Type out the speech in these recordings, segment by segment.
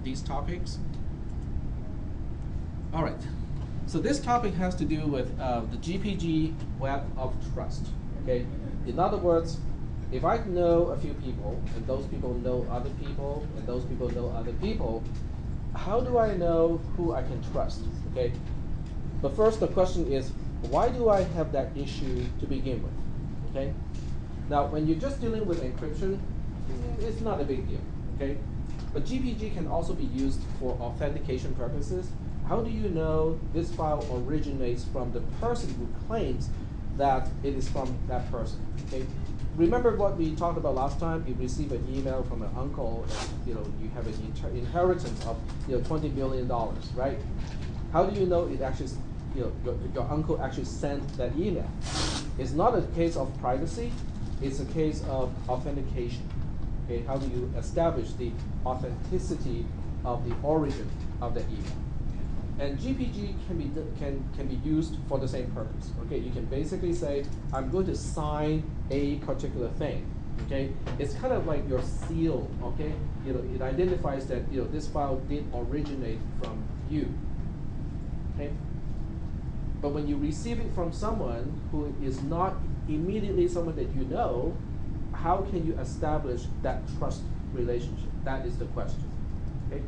these topics. All right. So this topic has to do with the Gpg Web of Trust. Okay. In other words, if I know a few people, and those people know other people, and those people know other people, how do I know who I can trust? Okay. But first, the question is, why do I have that issue to begin with? Okay. Now, when you're just dealing with encryption, it's not a big deal. Okay. But Gpg can also be used for authentication purposes. How do you know this file originates from the person who claims that it is from that person? Okay. Remember what we talked about last time? You receive an email from an uncle, and you have an inheritance of $20 million, right? How do you know it actually, your uncle actually sent that email? It's not a case of privacy. It's a case of authentication. Okay, how do you establish the authenticity of the origin of that email? And Gpg can be used for the same purpose. Okay, you can basically say, I'm going to sign a particular thing. Okay, it's kind of like your seal. Okay, it identifies that this file did originate from you. Okay, but when you receive it from someone who is not immediately someone that you know, how can you establish that trust relationship? That is the question. Okay,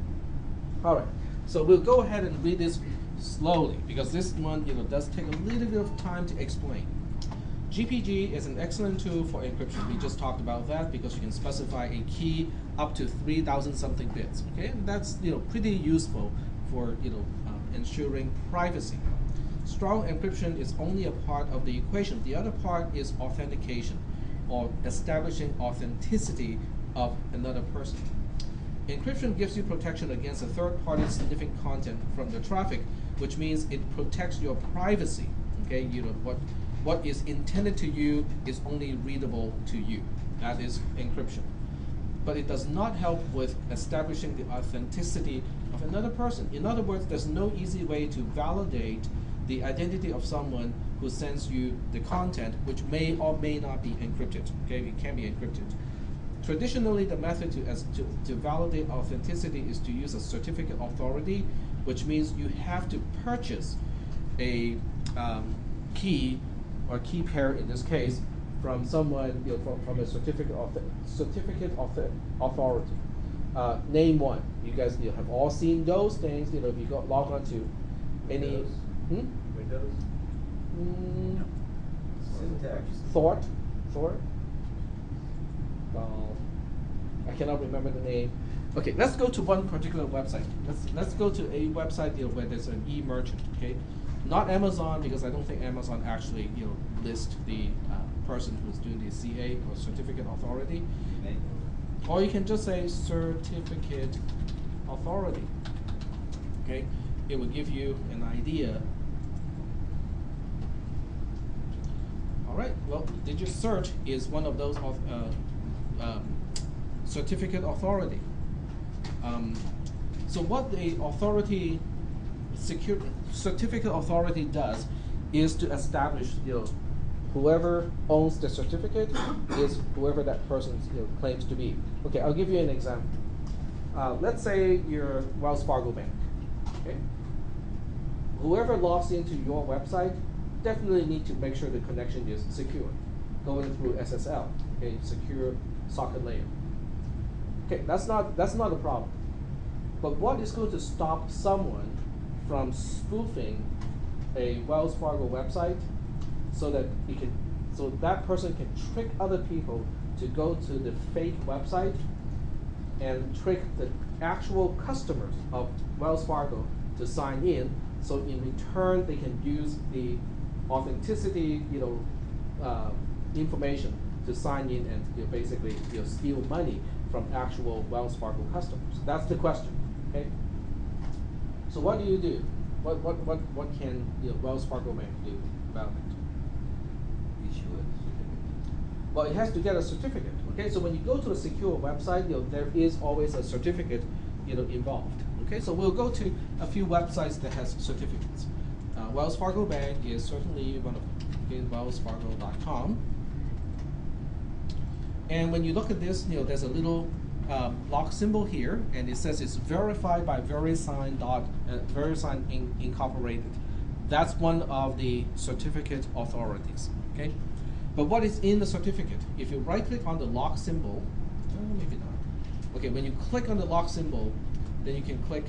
all right. So we'll go ahead and read this slowly because this one does take a little bit of time to explain. Gpg is an excellent tool for encryption. We just talked about that because you can specify a key up to 3,000 something bits. Okay, and that's pretty useful for ensuring privacy. Strong encryption is only a part of the equation. The other part is authentication, or establishing authenticity of another person. Encryption gives you protection against a third-party sniffing content from the traffic, which means it protects your privacy. Okay, what is intended to you is only readable to you. That is encryption. But it does not help with establishing the authenticity of another person. In other words, there's no easy way to validate the identity of someone who sends you the content, which may or may not be encrypted. Okay, it can be encrypted. Traditionally, the method to validate authenticity is to use a certificate authority, which means you have to purchase a key, or key pair in this case, from someone, from a certificate authority. Name one. You guys have all seen those things. If you log on to any Windows. Syntax. Snort. I cannot remember the name. Okay, let's go to one particular website. Let's go to a website where there's an e-merchant. Okay, not Amazon, because I don't think Amazon actually list the person who's doing the CA or certificate authority. Or you can just say certificate authority. Okay, it will give you an idea. All right. Well, Digit Search is one of those certificate authority. So what the certificate authority does is to establish, whoever owns the certificate is whoever that person claims to be. Okay, I'll give you an example. Let's say you're Wells Fargo Bank. Okay, whoever logs into your website definitely need to make sure the connection is secure, going through SSL. Okay, secure socket layer. Okay, that's not a problem. But what is going to stop someone from spoofing a Wells Fargo website so that person can trick other people to go to the fake website and trick the actual customers of Wells Fargo to sign in, so in return they can use the authenticity information to sign in and basically steal money from actual Wells Fargo customers. That's the question. Okay. So what do you do? What can Wells Fargo Bank do about it? Issue a certificate. Well, it has to get a certificate. Okay. So when you go to a secure website, there is always a certificate involved. Okay. So we'll go to a few websites that has certificates. Wells Fargo Bank is certainly one of them. Okay, wellsfargo.com. And when you look at this, there's a little lock symbol here, and it says it's verified by Verisign Incorporated. That's one of the certificate authorities. Okay, but what is in the certificate? If you right-click on the lock symbol, maybe not. Okay, when you click on the lock symbol, then you can click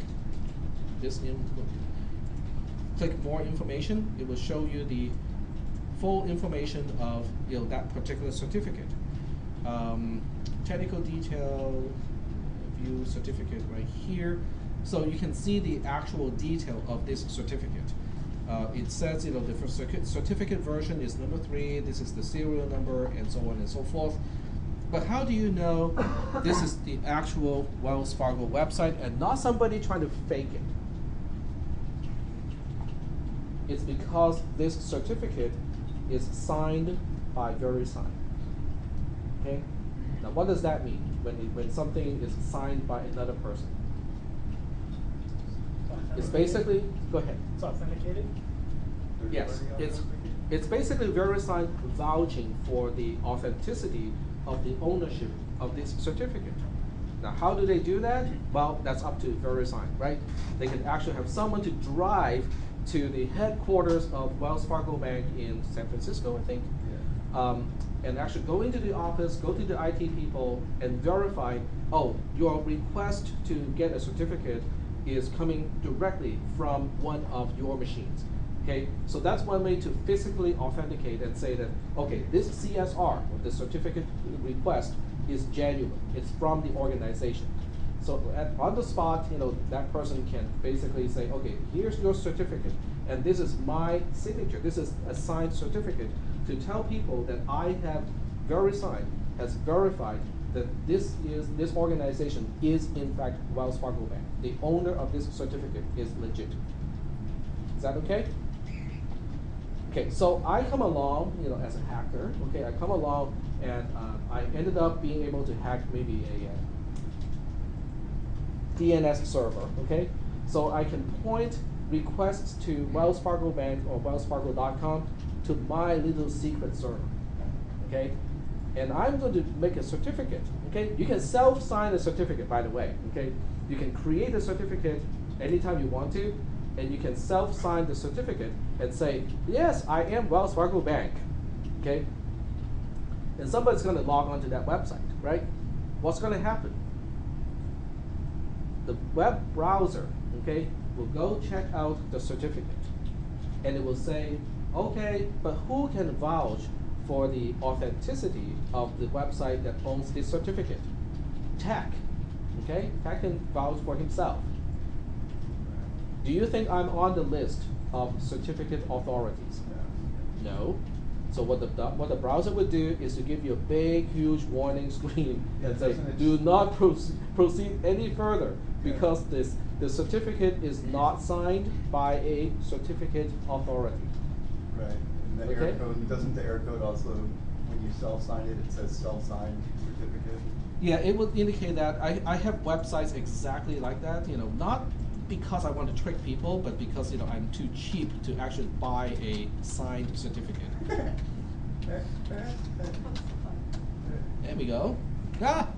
this click more information. It will show you the full information of that particular certificate. Technical detail, view certificate right here. So you can see the actual detail of this certificate. It says the first certificate version is number 3, this is the serial number, and so on and so forth. But how do you know this is the actual Wells Fargo website and not somebody trying to fake it? It's because this certificate is signed by Verisign. Okay? Now what does that mean when something is signed by another person? It's basically, go ahead. It's authenticated? Yes, it's basically Verisign vouching for the authenticity of the ownership of this certificate. Now, how do they do that? Well, that's up to Verisign, right? They can actually have someone to drive to the headquarters of Wells Fargo Bank in San Francisco, I think, and actually go into the office, go to the IT people, and verify, oh, your request to get a certificate is coming directly from one of your machines. Okay, so that's one way to physically authenticate and say that, okay, this CSR, or the certificate request, is genuine. It's from the organization. So on the spot, that person can basically say, okay, here's your certificate, and this is my signature. This is a signed certificate to tell people that I have Verisign has verified that this organization is in fact Wells Fargo Bank. The owner of this certificate is legit. Is that okay? Okay, so I come along, as a hacker. Okay, I come along and I ended up being able to hack maybe a DNS server. Okay, so I can point requests to Wells Fargo Bank or wellsfargo.com to my little secret server. Okay, and I'm going to make a certificate. Okay, you can self-sign a certificate, by the way. Okay, you can create a certificate anytime you want to, and you can self-sign the certificate and say, yes, I am Wells Fargo Bank. Okay, and somebody's going to log onto that website, right? What's going to happen? The web browser, okay, will go check out the certificate, and it will say, okay, but who can vouch for the authenticity of the website that owns this certificate? Tech, okay? Tech can vouch for himself. Do you think I'm on the list of certificate authorities? No. So what the browser would do is to give you a big, huge warning screen and say, do not proceed any further because the certificate is not signed by a certificate authority. Right. And the error code, doesn't the error code also, when you self-sign it, it says self-signed certificate? Yeah, it would indicate that. I have websites exactly like that, not because I want to trick people, but because I'm too cheap to actually buy a signed certificate. There we go. Ah!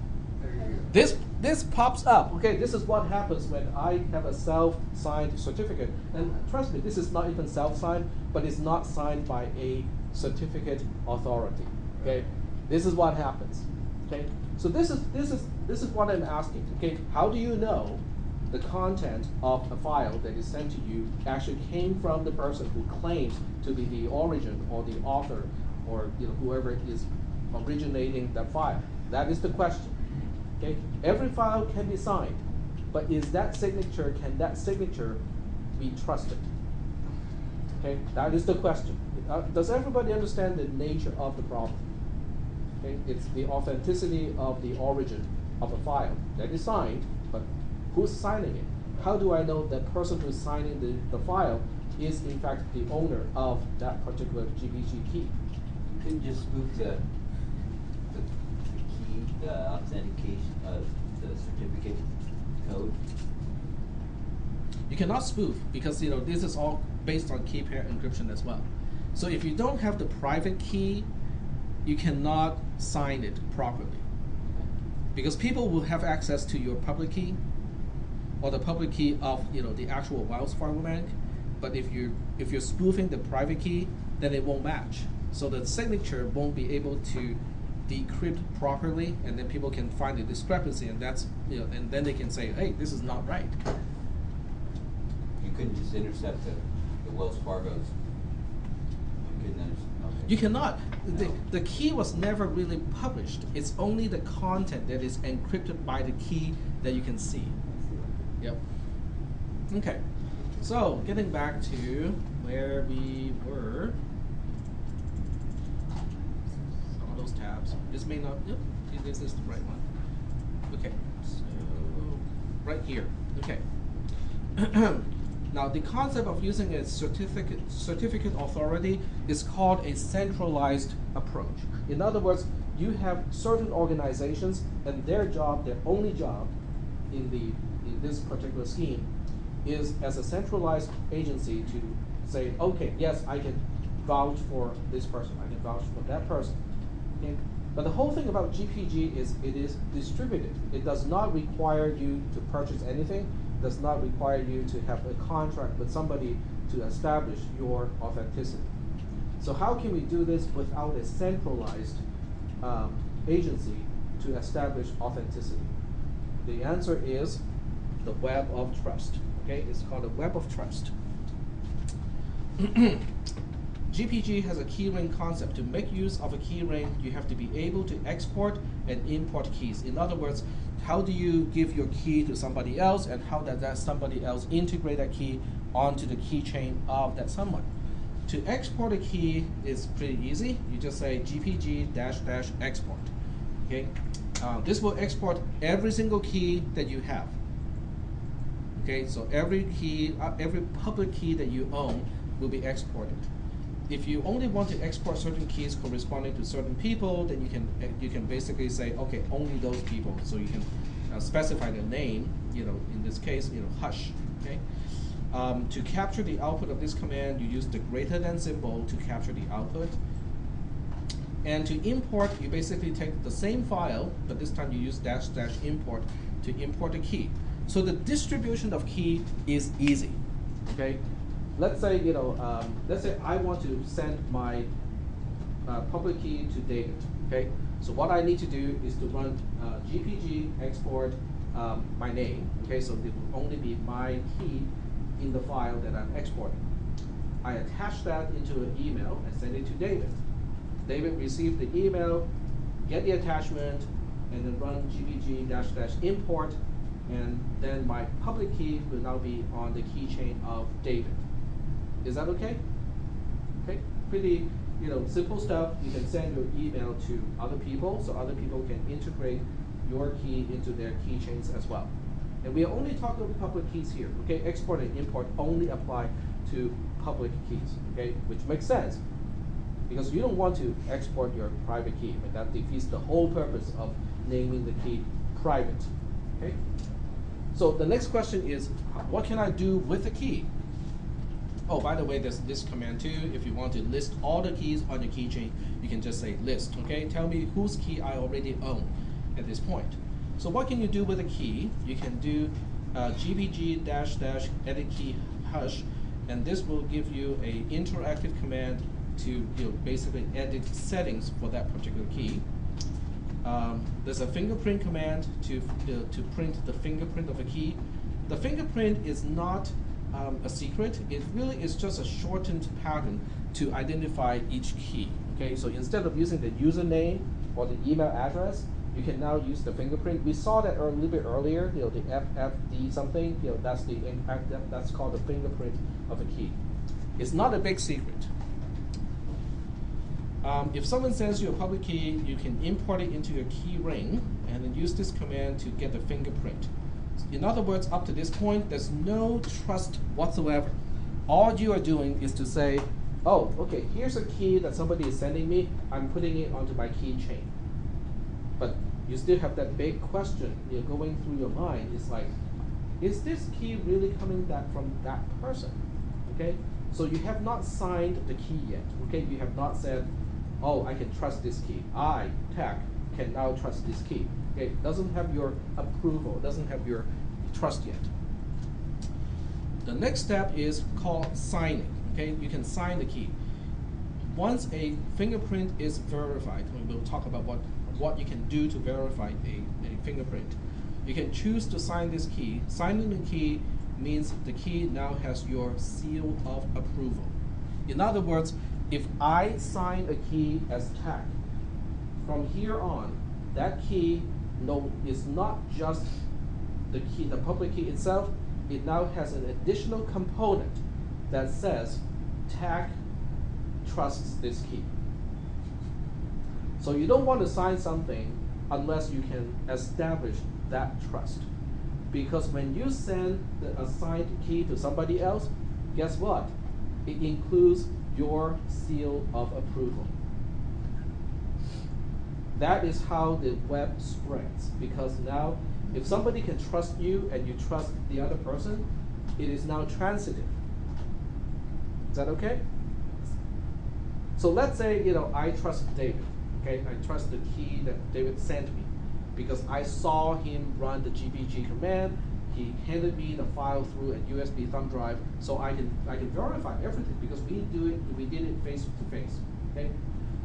This pops up. Okay, this is what happens when I have a self-signed certificate. And trust me, this is not even self-signed, but it's not signed by a certificate authority. Okay, this is what happens. Okay, so this is what I'm asking. Okay, how do you know the content of a file that is sent to you actually came from the person who claims to be the origin or the author or whoever is originating that file? That is the question. Okay, every file can be signed, but can that signature be trusted? Okay, that is the question. Does everybody understand the nature of the problem? Okay, it's the authenticity of the origin of a file that is signed, but who's signing it? How do I know that person who's signing the file is in fact the owner of that particular Gpg key? You couldn't just spoof the key, the authentication of the certificate code? You cannot spoof because this is all based on key pair encryption as well. So if you don't have the private key, you cannot sign it properly. because people will have access to your public key or the public key of the actual Wells Fargo bank. But if you're spoofing the private key, then it won't match. So the signature won't be able to decrypt properly, and then people can find the discrepancy, and that's and then they can say, hey, this is not right. You couldn't just intercept the Wells Fargo's. You couldn't okay. You cannot. No. The key was never really published. It's only the content that is encrypted by the key that you can see. Yep. Okay. So getting back to where we were. All those tabs. This may not. Yep. This is the right one. Okay. So right here. Okay. Now, the concept of using a certificate authority is called a centralized approach. In other words, you have certain organizations, and their only job in this particular scheme is as a centralized agency to say, okay, yes, I can vouch for this person, I can vouch for that person. Okay? But the whole thing about GPG is it is distributed. It does not require you to purchase anything. Does not require you to have a contract with somebody to establish your authenticity. So how can we do this without a centralized agency to establish authenticity? The answer is the Web of Trust. Okay, it's called the Web of Trust. GPG has a keyring concept. To make use of a keyring, you have to be able to export and import keys. In other words, how do you give your key to somebody else, and how does that somebody else integrate that key onto the keychain of that someone? To export a key is pretty easy. You just say GPG -- export. Okay, this will export every single key that you have. Okay, so every key, every public key that you own will be exported. If you only want to export certain keys corresponding to certain people, then you can basically say, okay, only those people. So you can specify the name. In this case, Hush. Okay. To capture the output of this command, you use the > symbol to capture the output. And to import, you basically take the same file, but this time you use -- import to import a key. So the distribution of key is easy. Okay. Let's say I want to send my public key to David. Okay, so what I need to do is to run GPG export my name. Okay, so it will only be my key in the file that I'm exporting. I attach that into an email and send it to David. David receives the email, get the attachment, and then run GPG -- import, and then my public key will now be on the keychain of David. Is that okay? Okay, pretty simple stuff. You can send your email to other people, so other people can integrate your key into their keychains as well. And we are only talking about public keys here. Okay, export and import only apply to public keys. Okay, which makes sense because you don't want to export your private key. But that defeats the whole purpose of naming the key private. Okay. So the next question is, what can I do with the key? Oh, by the way, there's this command too. If you want to list all the keys on your keychain, you can just say list. Okay, tell me whose key I already own at this point. So what can you do with a key? You can do GPG -- edit key hush, and this will give you a interactive command to basically edit settings for that particular key. There's a fingerprint command to print the fingerprint of a key. The fingerprint is not a secret. It really is just a shortened pattern to identify each key. Okay, so instead of using the username or the email address, you can now use the fingerprint. We saw that a little bit earlier. The FFD something. That's the impact. That's called the fingerprint of a key. It's not a big secret. If someone sends you a public key, you can import it into your key ring and then use this command to get the fingerprint. In other words, up to this point, there's no trust whatsoever. All you are doing is to say, oh, okay, here's a key that somebody is sending me. I'm putting it onto my keychain. But you still have that big question going through your mind. It's like, is this key really coming back from that person? Okay, so you have not signed the key yet. Okay, you have not said, oh, I can trust this key. I, Tech, can now trust this key. Okay, it doesn't have your approval, it doesn't have your trust yet. The next step is called signing. Okay, you can sign the key. Once a fingerprint is verified, and we'll talk about what you can do to verify a fingerprint, you can choose to sign this key. Signing the key means the key now has your seal of approval. In other words, if I sign a key as tag, from here on, that key is not just the key, the public key itself. It now has an additional component that says tag trusts this key. So you don't want to sign something unless you can establish that trust. Because when you send the assigned key to somebody else, guess what? It includes your seal of approval. That is how the web spreads, because now if somebody can trust you and you trust the other person, it is now transitive. Is that okay? So let's say, I trust David, okay? I trust the key that David sent me because I saw him run the Gpg command. He handed me the file through a USB thumb drive, so I can verify everything because we did it face to face, okay?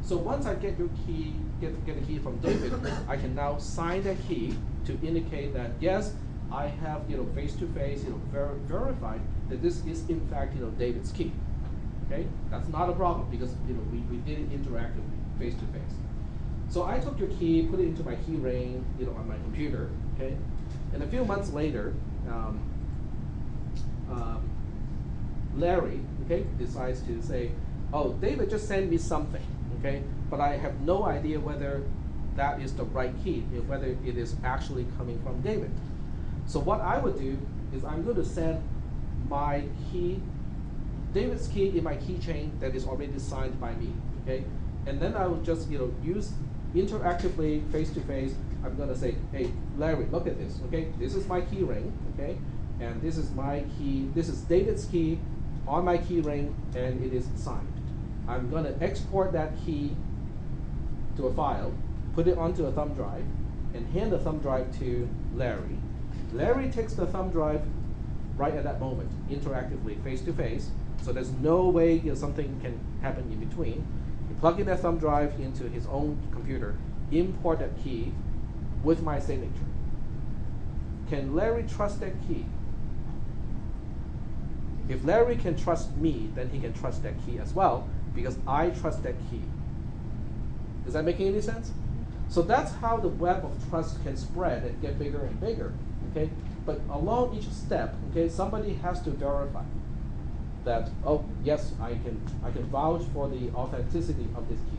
So once I get your key, get a key from David, I can now sign that key to indicate that yes, I have face to face verified that this is in fact David's key. Okay, that's not a problem because we did it interactively, face to face. So I took your key, put it into my key ring, on my computer. Okay, and a few months later, Larry, decides to say, oh, David just sent me something. Okay, but I have no idea whether that is the right key, whether it is actually coming from David. So what I would do is I'm going to send my key, David's key in my keychain that is already signed by me, okay? And then I will just use interactively, face to face. I'm going to say, hey, Larry, look at this, okay? This is my key ring, okay? And this is my key. This is David's key on my key ring, and it is signed. I'm going to export that key to a file, put it onto a thumb drive, and hand the thumb drive to Larry. Larry takes the thumb drive right at that moment, interactively, face to face. So there's no way something can happen in between. You plug in that thumb drive into his own computer, import that key with my signature. Can Larry trust that key? If Larry can trust me, then he can trust that key as well, because I trust that key. Is that making any sense? So that's how the web of trust can spread and get bigger and bigger. Okay? But along each step, somebody has to verify that, oh yes, I can vouch for the authenticity of this key.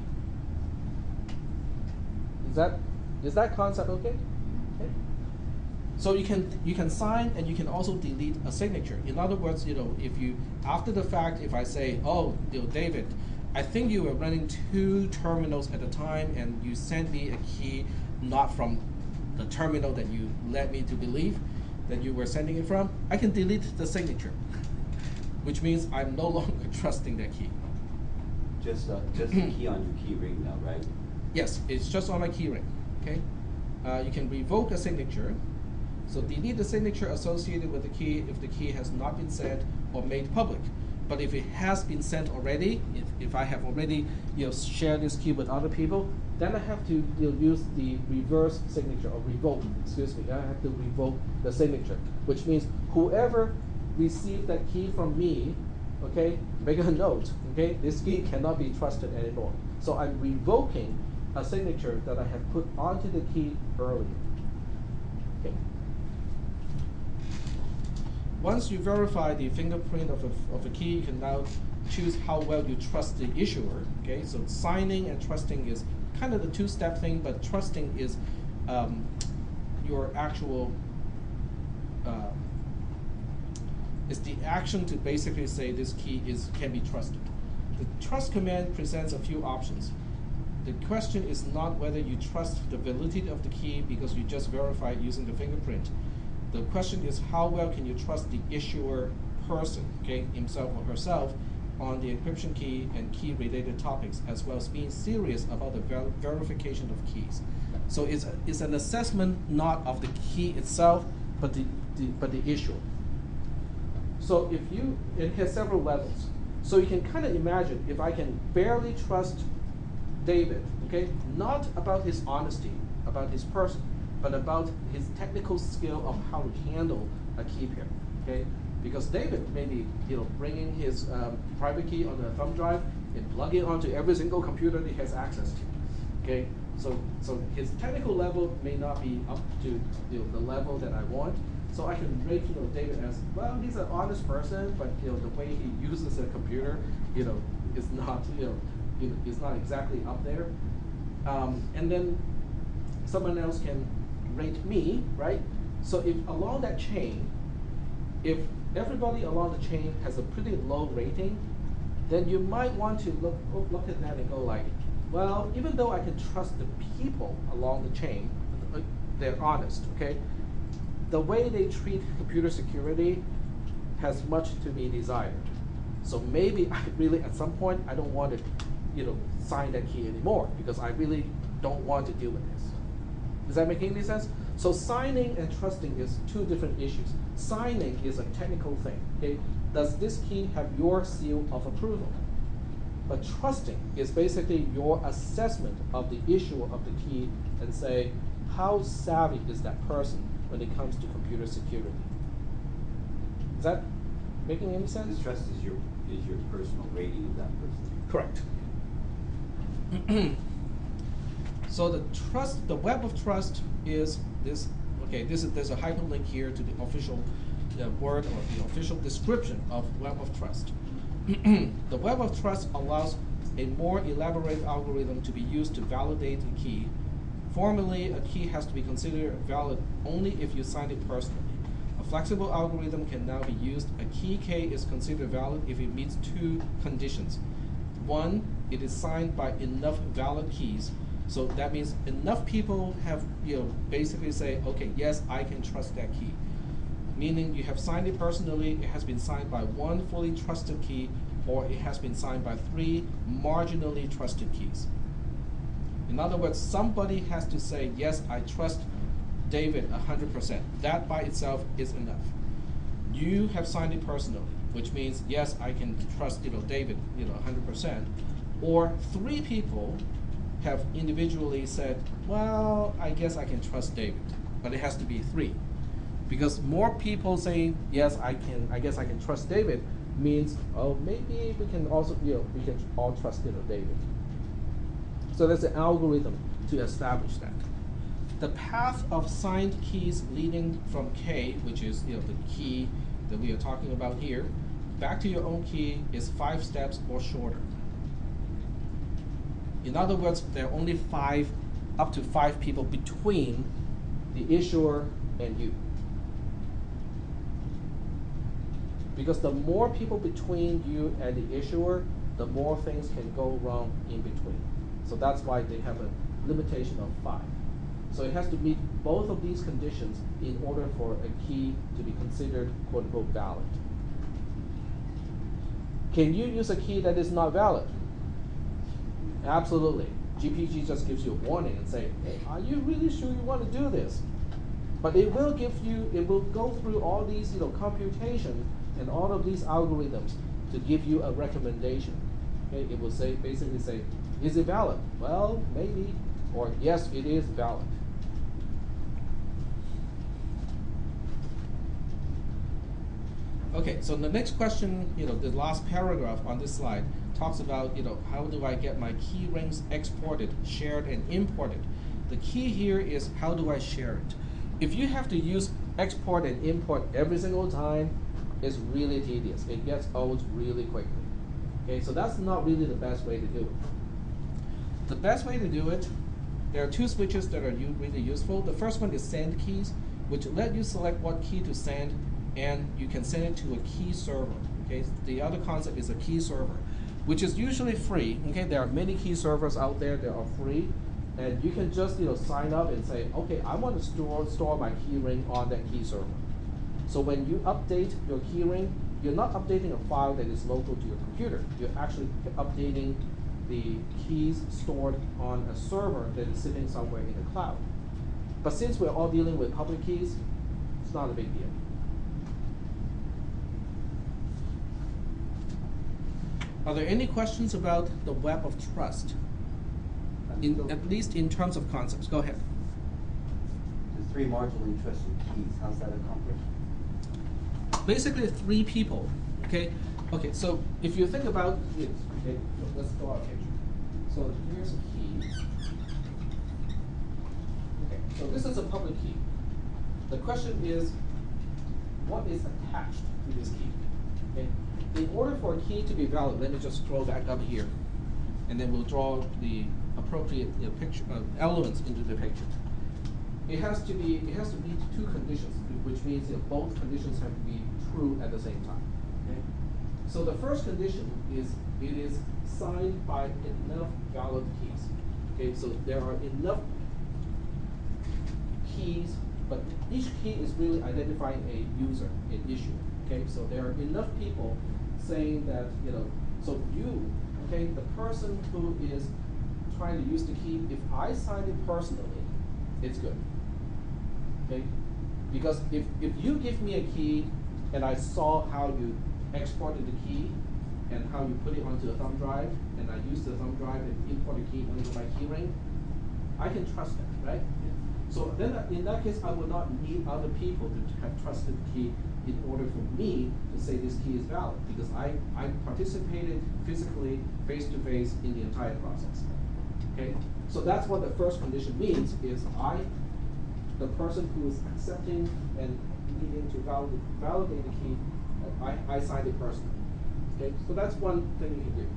Is that concept okay? Okay. So you can sign and you can also delete a signature. In other words, if you after the fact, if I say, oh, David, I think you were running 2 terminals at a time and you sent me a key not from the terminal that you led me to believe that you were sending it from, I can delete the signature, which means I'm no longer trusting that key. Just the key on your key ring now, right? Yes, it's just on my key ring. Okay, you can revoke a signature. So delete the signature associated with the key if the key has not been sent or made public. But if it has been sent already, if I have already shared this key with other people, then I have to use the reverse signature or revoke. Excuse me, I have to revoke the signature, which means whoever received that key from me, make a note. This key cannot be trusted anymore. So I'm revoking a signature that I have put onto the key earlier. Okay. Once you verify the fingerprint of a key, you can now choose how well you trust the issuer. Okay, so signing and trusting is kind of the 2-step thing, but trusting is your actual is the action to basically say this key can be trusted. The trust command presents a few options. The question is not whether you trust the validity of the key because you just verified using the fingerprint. The question is how well can you trust the issuer person, himself or herself, on the encryption key and key-related topics, as well as being serious about the verification of keys. So it's an assessment not of the key itself, but the issuer. So if you, it has several levels. So you can kind of imagine if I can barely trust David, okay, not about his honesty, about his person, but about his technical skill of how to handle a key pair, okay? Because David may be, bringing his private key on a thumb drive and plug it onto every single computer that he has access to, okay? So his technical level may not be up to the level that I want. So I can rate David as, well, he's an honest person, but the way he uses a computer, is not is not exactly up there. And then someone else can rate me, right? So if along that chain, if everybody along the chain has a pretty low rating, then you might want to look at that and go like, well, even though I can trust the people along the chain, they're honest, okay? The way they treat computer security has much to be desired. So maybe I really, at some point, I don't want to, sign that key anymore because I really don't want to deal with this. Does that make any sense? So signing and trusting is two different issues. Signing is a technical thing, okay? Does this key have your seal of approval? But trusting is basically your assessment of the issuer of the key and say, how savvy is that person when it comes to computer security? Is that making any sense? The trust is your personal rating of that person. Correct. So the Web of Trust is this. Okay, there's a hyperlink here to the official word or the official description of Web of Trust. The Web of Trust allows a more elaborate algorithm to be used to validate a key. Formally, a key has to be considered valid only if you signed it personally. A flexible algorithm can now be used. A key K is considered valid if it meets two conditions. One, it is signed by enough valid keys. So that means enough people have, basically say, okay, yes, I can trust that key. Meaning you have signed it personally, it has been signed by one fully trusted key, or it has been signed by three marginally trusted keys. In other words, somebody has to say, yes, I trust David 100%. That by itself is enough. You have signed it personally, which means, yes, I can trust David 100%. Or three people have individually said, well, I guess I can trust David, but it has to be three. Because more people saying, yes, I guess I can trust David means, oh, maybe we can also, we can all trust David. So there's an algorithm to establish that. The path of signed keys leading from K, which is the key that we are talking about here, back to your own key is 5 steps or shorter. In other words, there are only up to five people between the issuer and you. Because the more people between you and the issuer, the more things can go wrong in between. So that's why they have a limitation of 5. So it has to meet both of these conditions in order for a key to be considered quote-unquote valid. Can you use a key that is not valid? Absolutely. Gpg just gives you a warning and say, hey, are you really sure you want to do this? But it will go through all these computation and all of these algorithms to give you a recommendation. Okay? It will basically say, is it valid? Well, maybe. Or yes, it is valid. Okay, so the next question, the last paragraph on this slide talks about, how do I get my key rings exported, shared, and imported? The key here is how do I share it? If you have to use export and import every single time, it's really tedious. It gets old really quickly. Okay, so that's not really the best way to do it. The best way to do it, there are 2 switches that are really useful. The first one is send keys, which let you select what key to send, and you can send it to a key server. Okay, the other concept is a key server, which is usually free. Okay, there are many key servers out there that are free, and you can just sign up and say, okay, I want to store my key ring on that key server. So when you update your key ring, you're not updating a file that is local to your computer. You're actually updating the keys stored on a server that is sitting somewhere in the cloud. But since we're all dealing with public keys, it's not a big deal. Are there any questions about the Web of Trust? At least in terms of concepts. Go ahead. The three marginally trusted keys, how's that accomplished? Basically, three people. Okay. Okay. So if you think about it, okay, let's draw a picture. So here's a key. Okay. So this is a public key. The question is, what is attached to this key? Okay. In order for a key to be valid, let me just scroll back up here, and then we'll draw the appropriate picture elements into the picture. It has to meet two conditions, which means that both conditions have to be true at the same time. Okay? So the first condition is it is signed by enough valid keys. Okay, so there are enough keys, but each key is really identifying a user, an issue. Okay, so there are enough people saying that, you know, so you, okay, the person who is trying to use the key, if I sign it personally, it's good. Okay? Because if you give me a key and I saw how you exported the key and how you put it onto a thumb drive, and I use the thumb drive and import the key onto my key ring, I can trust that, right? So then in that case, I would not need other people to have trusted the key in order for me to say this key is valid, because I participated physically, face-to-face in the entire process. Okay? So that's what the first condition means, is the person who is accepting and needing to validate the key, I signed it personally. Okay? So that's one thing you can do.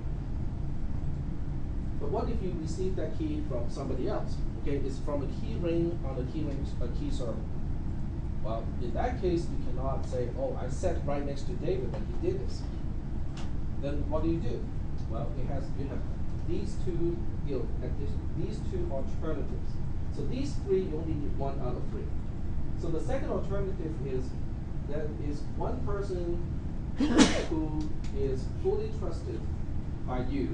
But what if you receive that key from somebody else? Okay, it's from a key ring on a key server. Well, in that case, you cannot say, oh, I sat right next to David and he did this. Then what do? Well, you have these two, these two alternatives. So these three, you only need one out of three. So the second alternative is that is one person who is fully trusted by you,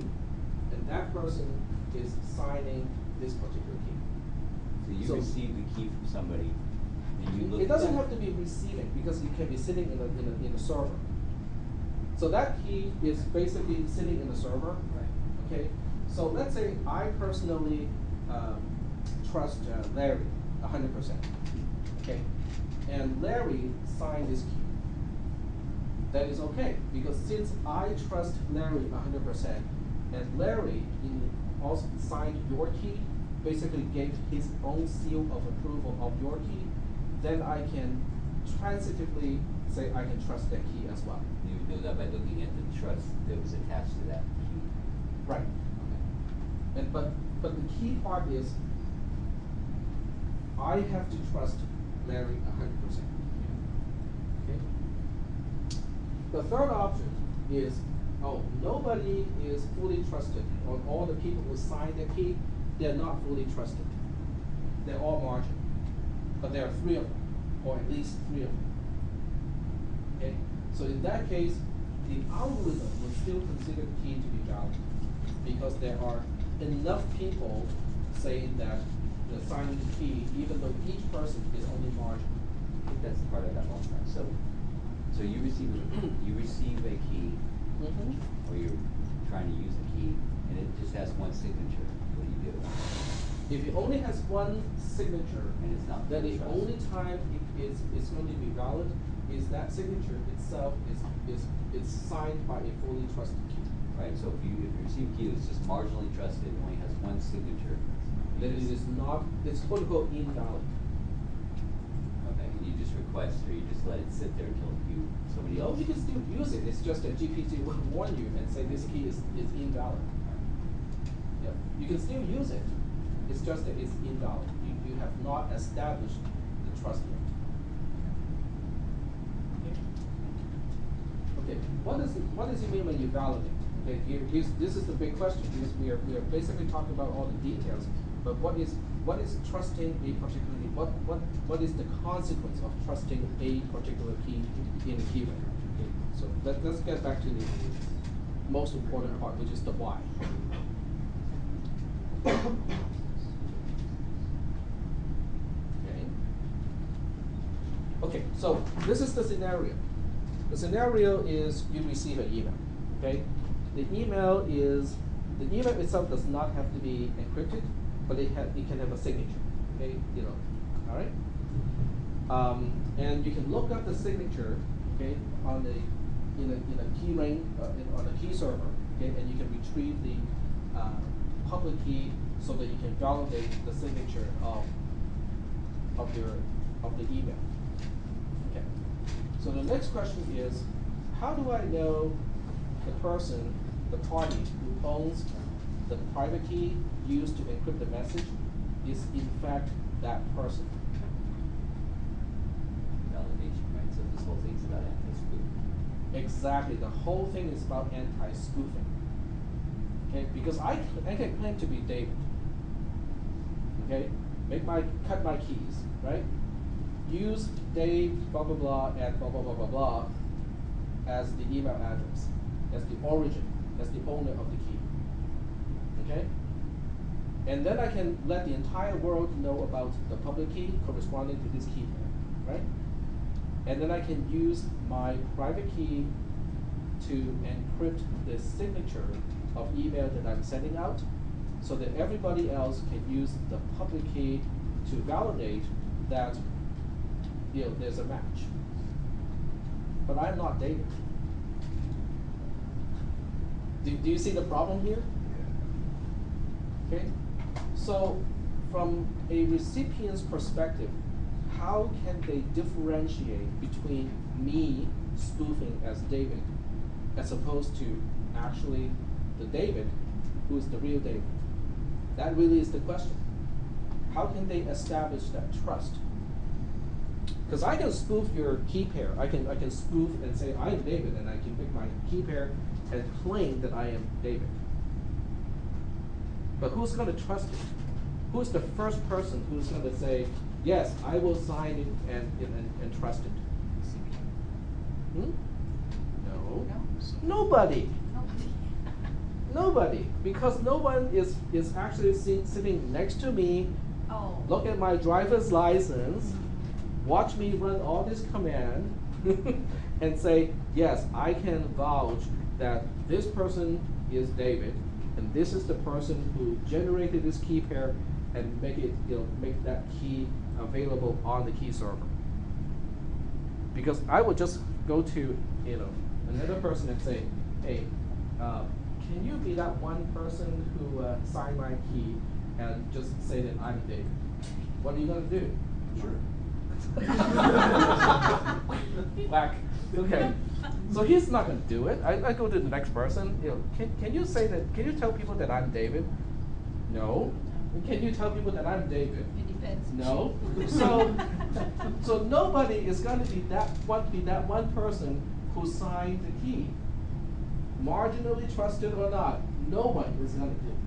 and that person is signing this particular key. So you receive the key from somebody, and you look. It doesn't have to be receiving, because it can be sitting in a server. So that key is basically sitting in the server. Right. Okay. So let's say I personally trust Larry 100%. Okay. And Larry signed this key. That is okay, because since I trust Larry 100%, and Larry also signed your key, basically gave his own seal of approval of your key, then I can transitively say I can trust that key as well. You would know that by looking at the trust that was attached to that key. Right. Okay. And but the key part is I have to trust Larry 100%. Okay. The third option is, oh, nobody is fully trusted, or all the people who signed the key, they're not fully trusted. They're all marginal. But there are three of them, or at least three of them. Okay? So in that case, the algorithm will still consider the key to be valid, because there are enough people saying that they're signing the key, even though each person is only marginal. I think that's the part I got lost on. So you receive a key, or you're trying to use a key, and it just has one signature. What do you do? If it only has one signature, And it's not then the trust. only time it's going to be valid is that signature itself is signed by a fully trusted key. Right. So if you receive a key that's just marginally trusted and only has one signature, Then it is not, it's quote unquote invalid. Okay. And you just request, or you just let it sit there until somebody No, else. you can still use it. It's just that Gpg will warn you and say this key is invalid. Yeah, you can still use it. It's just that it's invalid. You have not established the trust yet. Okay. What does it mean when you validate? Okay, this is the big question, because we are basically talking about all the details. But what is trusting a particular key? What is the consequence of trusting a particular key in a key ring? Okay, so let's get back to the most important part, which is the why. Okay. Okay, so this is the scenario. The scenario is you receive an email. Okay, the email itself does not have to be encrypted, but it can have a signature. Okay, all right. And you can look up the signature, okay, on in a key ring on a key server, okay, and you can retrieve the public key so that you can validate the signature of the email. Okay. So the next question is, how do I know the person, the party who owns the private key used to encrypt the message is in fact that person? Validation, right? So this whole thing's about anti-spoofing. Exactly. The whole thing is about anti-spoofing. Okay, because I can claim to be David. Okay, cut my keys, right? Use Dave blah blah blah at blah blah blah blah blah as the email address, as the origin, as the owner of the key. Okay, and then I can let the entire world know about the public key corresponding to this key pair, right? And then I can use my private key to encrypt the signature of email that I'm sending out, so that everybody else can use the public key to validate that there's a match. But I'm not David. Do you see the problem here? Okay. So from a recipient's perspective, how can they differentiate between me spoofing as David as opposed to actually the David who is the real David? That really is the question. How can they establish that trust? Because I can spoof your key pair. I can spoof and say I'm David, and I can pick my key pair and claim that I am David. But who's going to trust it? Who's the first person who's going to say, yes, I will sign it and trust it? Hmm? No. Nobody. Nobody. Because no one is actually sitting next to me, look at my driver's license, watch me run all this command, and say, yes, I can vouch that this person is David, and this is the person who generated this key pair and make that key available on the key server. Because I would just go to another person and say, hey, can you be that one person who signed my key and just say that I'm David? What are you going to do? Sure. Whack. Okay. So he's not going to do it. I go to the next person. Can you say that? Can you tell people that I'm David? No. Can you tell people that I'm David? It depends. No. So nobody is going to be that one person who signed the key. Marginally trusted or not, no one is going to do it.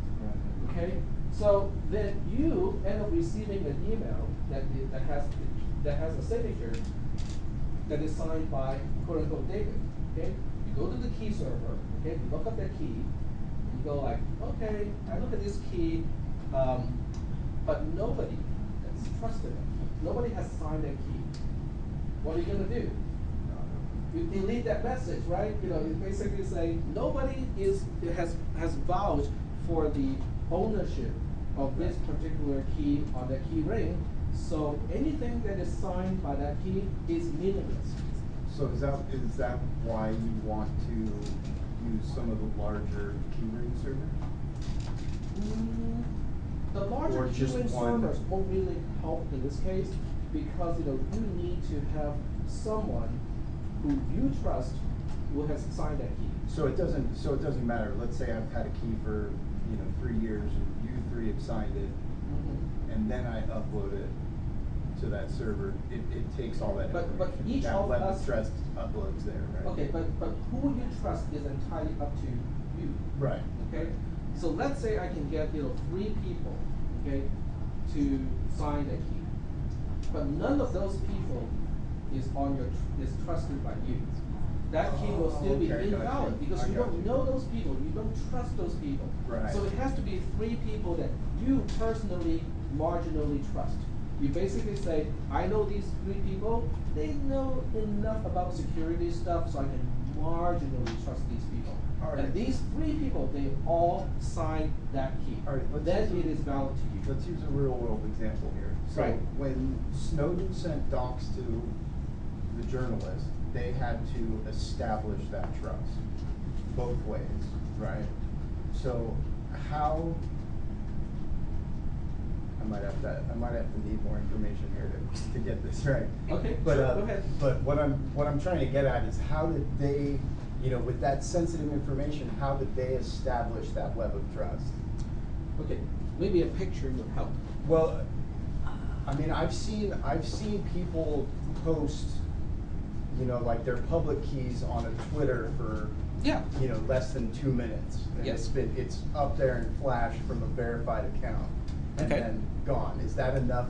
Okay. So then you end up receiving an email that has a signature that is signed by quote unquote David. Okay. You go to the key server. Okay. You look up that key. You go like, okay, I look at this key, but nobody has trusted that key. Nobody has signed that key. What are you going to do? You delete that message, right? You basically say nobody has vouched for the ownership of this particular key on the key ring. So anything that is signed by that key is meaningless. So is that why you want to use some of the larger keyring servers? The larger Or just keyring one? servers won't really help in this case because you need to have someone who you trust who has signed that key. So it doesn't matter. Let's say I've had a key for 3 years and you three have signed it, and then I upload it to that server. It takes all that But information. each that of level us trust uploads there, right? Okay, but who you trust is entirely up to you. Right. Okay? So let's say I can get 3 people, okay, to sign that key. But none of those people is trusted by you. that key will still be Okay, got invalid you. because I you got don't you. know those people, you don't trust those people. Right. So it has to be 3 people that you personally, marginally trust. You basically say, I know these 3 people, they know enough about security stuff so I can marginally trust these people. All right. And these 3 people, they all sign that key. All right, let's Then use it a- is valid to you. Let's use a real world example here. So Right. when Snowden sent docs to the journalist, they had to establish that trust both ways, right? So how, I might have to need more information here to get this right. Okay, But, sure, go ahead. But what I'm trying to get at is how did they, with that sensitive information, how did they establish that web of trust? Okay, maybe a picture would help. Well, I mean, I've seen people post, like their public keys on a Twitter for, Yeah. less than 2 minutes. And Yes. it's up there and flashed from a verified account and Okay. then gone. Is that enough?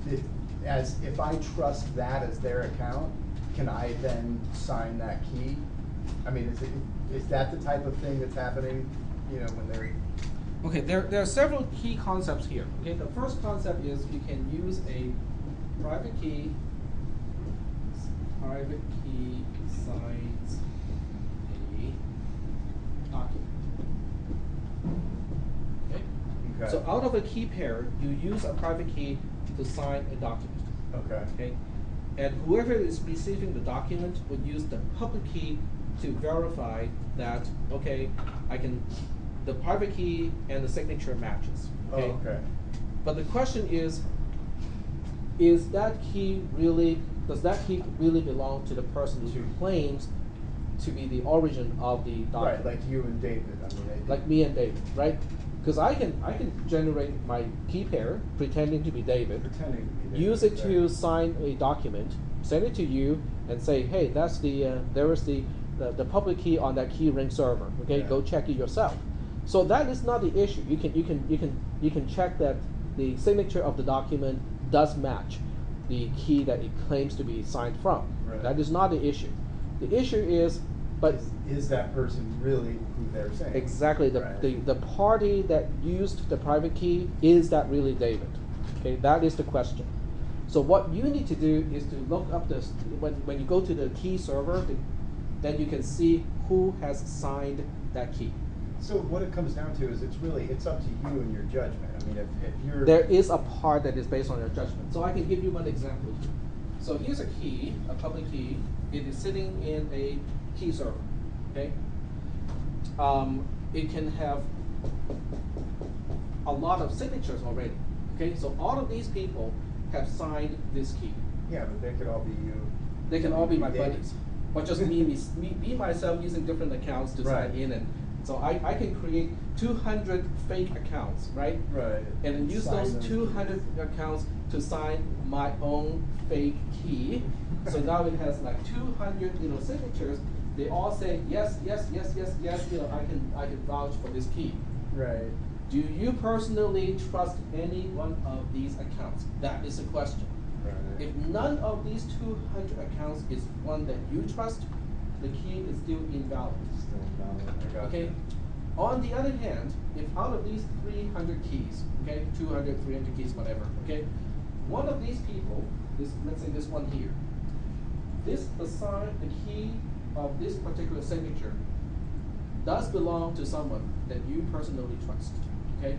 If I trust that as their account, can I then sign that key? I mean, is that the type of thing that's happening, when they're? Okay, there are several key concepts here. Okay, the first concept is you can use a private key signs a document. Okay? Okay. So out of a key pair, you use a private key to sign a document. Okay. Okay? And whoever is receiving the document would use the public key to verify that, okay, the private key and the signature matches. Okay? Oh, okay. But the question is does that key really belong to the person who claims to be the origin of the document? Right, like you and David. I mean, Like me and David, right? Because I can generate my key pair pretending to be David, pretending to be David. use it to right. sign a document, send it to you, and say, hey, that's there is the public key on that key ring server. Okay, Yeah. go check it yourself. So that is not the issue. You can check that the signature of the document does match the key that it claims to be signed from. Right. That is not the issue. The issue is, but Is that person really who they're saying? exactly Right. the party that used the private key, is that really David? Okay, that is the question. So what you need to do is to look up this when you go to the key server, then you can see who has signed that key. So what it comes down to is it's up to you and your judgment. I mean, if you're There is a part that is based on your judgment. So I can give you one example here. So here's a key, a public key. It is sitting in a key server. Okay. It can have a lot of signatures already. Okay. So all of these people have signed this key. yeah, but they could all be you. They can all be my David. buddies, but just me myself using different accounts to Right. sign in, and so I can create 200 fake accounts, right? Right. And use Sign those those 200 accounts to sign my own fake key. So now it has like 200, signatures. They all say yes, yes, yes, yes, yes. I can vouch for this key. Right. Do you personally trust any one of these accounts? That is the question. Right. If none of these 200 accounts is one that you trust, the key is still invalid. Still valid. I got Okay. you. On the other hand, if out of these 300 keys, okay, 200, 300 keys, whatever, okay, one of these people, let's say this one here, the key of this particular signature does belong to someone that you personally trust, okay?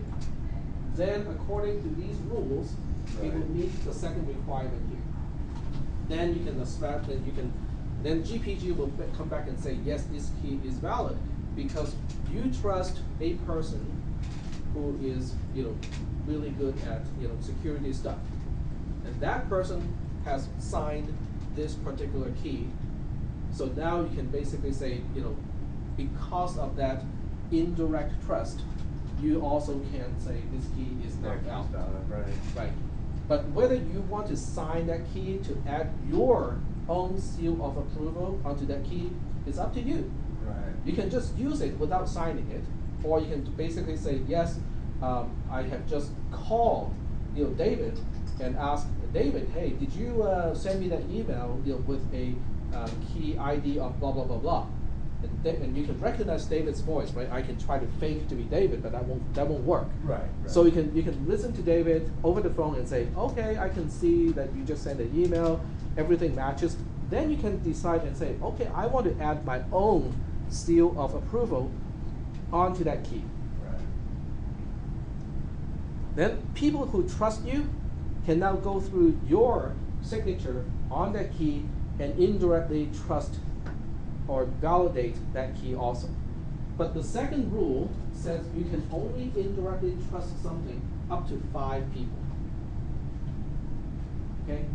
Then according to these rules, it will Right. meet the second requirement here. Then you can abstract, then GPG will come back and say, yes, this key is valid because you trust a person who is, really good at, security stuff. And that person has signed this particular key. So now you can basically say, because of that indirect trust, you also can say this key is not That valid. key's valid, right. Right. But whether you want to sign that key to add your own seal of approval onto that key is up to you. Right. You can just use it without signing it, or you can basically say, yes, I have just called David and asked David, hey, did you send me that email with a key ID of blah, blah, blah, blah. And you can recognize David's voice, right? I can try to fake to be David, but that won't work. Right. So you can listen to David over the phone and say, okay, I can see that you just sent an email, everything matches. Then you can decide and say, okay, I want to add my own seal of approval onto that key. Right. Then people who trust you can now go through your signature on that key and indirectly trust or validate that key also. But the second rule says you can only indirectly trust something up to 5 people. Okay?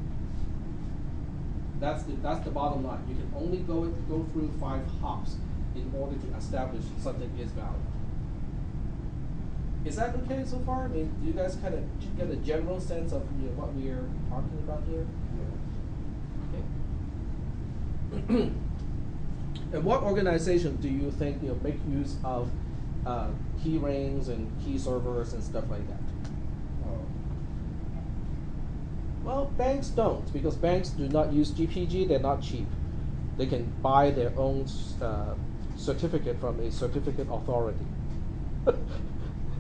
That's the bottom line. You can only go through 5 hops in order to establish something is valid. Is that okay so far? I mean, do you guys kind of get a general sense of what we are talking about here? Okay. And what organization do you think make use of key rings and key servers and stuff like that? Well, banks don't, because banks do not use GPG. They're not cheap. They can buy their own certificate from a certificate authority.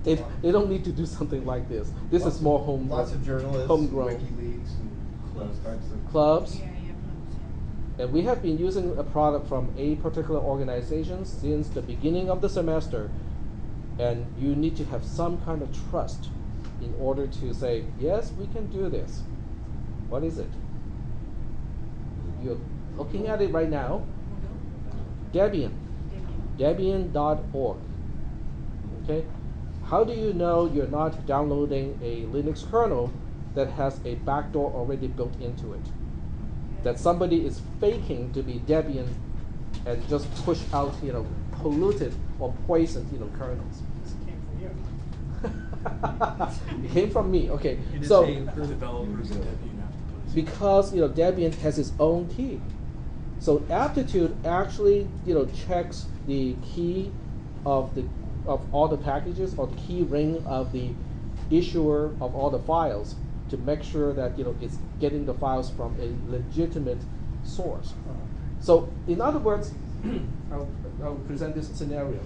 They don't need to do something like this. This is more homegrown. Lots of journalists, homegrown. WikiLeaks, and those types of Clubs. Yeah, yeah. And we have been using a product from a particular organization since the beginning of the semester. And you need to have some kind of trust in order to say, yes, we can do this. What is it? You're looking at it right now. Debian. Debian.org. Okay? How do you know you're not downloading a Linux kernel that has a backdoor already built into it? That somebody is faking to be Debian and just push out, polluted or poisoned, kernels. This came from you. It came from me. Okay. You did So say developers and Debian have to put this. because Debian has its own key, so Aptitude actually checks the key of all the packages or the key ring of the issuer of all the files to make sure that it's getting the files from a legitimate source. So in other words, I'll present this scenario.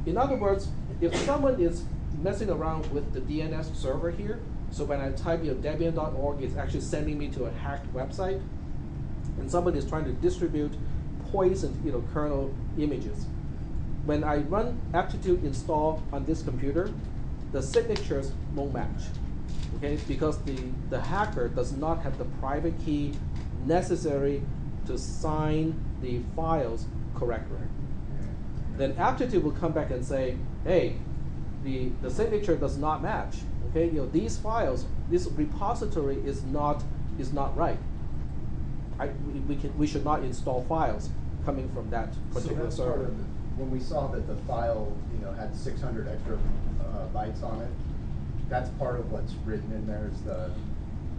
In other words, if someone is messing around with the DNS server here, so when I type Debian.org, it's actually sending me to a hacked website, and somebody is trying to distribute poisoned kernel images. When I run aptitude install on this computer, the signatures won't match, okay? Because the hacker does not have the private key necessary to sign the files correctly. Then aptitude will come back and say, hey, the signature does not match. Okay, these files, this repository is not right. We should not install files coming from that particular so that's part server. of when we saw that the file, had 600 extra bytes on it. That's part of what's written in there is the,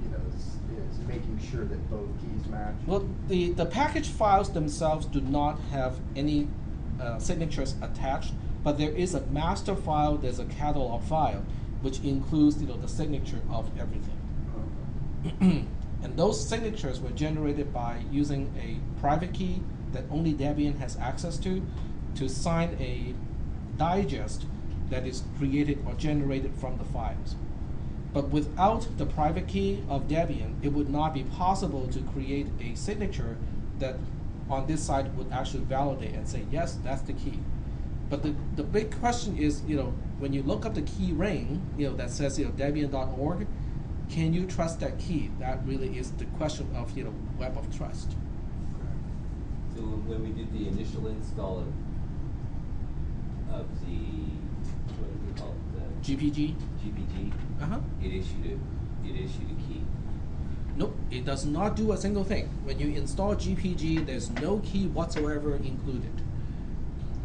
is making sure that both keys match. Well, the package files themselves do not have any signatures attached, but there is a master file. There's a catalog file, which includes the signature of everything. And those signatures were generated by using a private key that only Debian has access to sign a digest that is created or generated from the files. But without the private key of Debian, it would not be possible to create a signature that on this side would actually validate and say, yes, that's the key. But the big question is, when you look up the key ring, that says, Debian.org, can you trust that key? That really is the question of, Web of Trust. So when we did the initial install of the, what is it called? The GPG? GPG, Uh-huh. it issued a key. Nope, it does not do a single thing. When you install GPG, there's no key whatsoever included.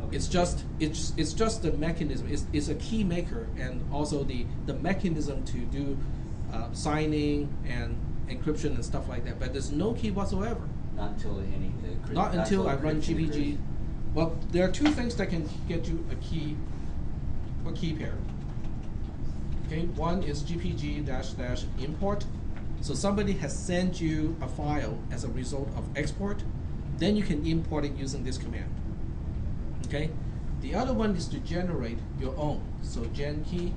Okay. It's just the mechanism. It's a key maker, and also the mechanism to do signing and encryption and stuff like that. But there's no key whatsoever. Not until Not until I run GPG. Well, there are two things that can get you a key pair. Okay, one is GPG -- import. So somebody has sent you a file as a result of export, then you can import it using this command. Okay? The other one is to generate your own. So gen key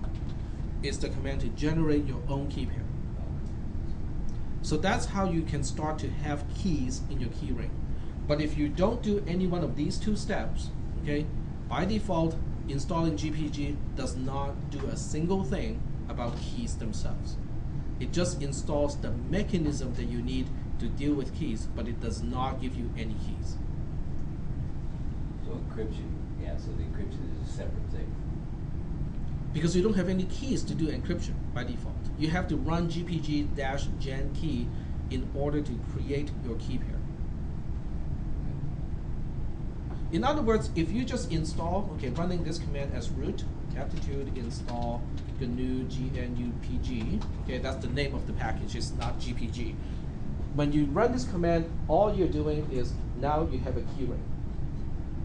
is the command to generate your own key pair. So that's how you can start to have keys in your key ring. But if you don't do any one of these two steps, okay, by default, installing GPG does not do a single thing about keys themselves. It just installs the mechanism that you need to deal with keys, but it does not give you any keys. So encryption, yeah, so the encryption is a separate thing. Because you don't have any keys to do encryption by default. You have to run gpg-gen key in order to create your key pair. In other words, if you just install, okay, running this command as root, aptitude install GNU GNUPG, okay, that's the name of the package, it's not GPG. When you run this command, all you're doing is now you have a key ring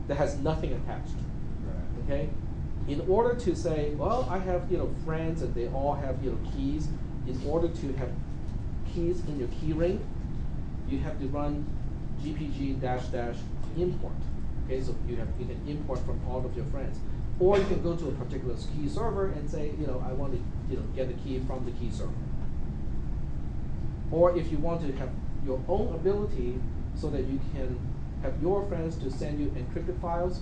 that has nothing attached. Right. Okay? In order to say, well, I have friends and they all have keys. In order to have keys in your key ring, you have to run gpg-import. Okay, so you can import from all of your friends, or you can go to a particular key server and say, I want to get a key from the key server. Or if you want to have your own ability so that you can have your friends to send you encrypted files,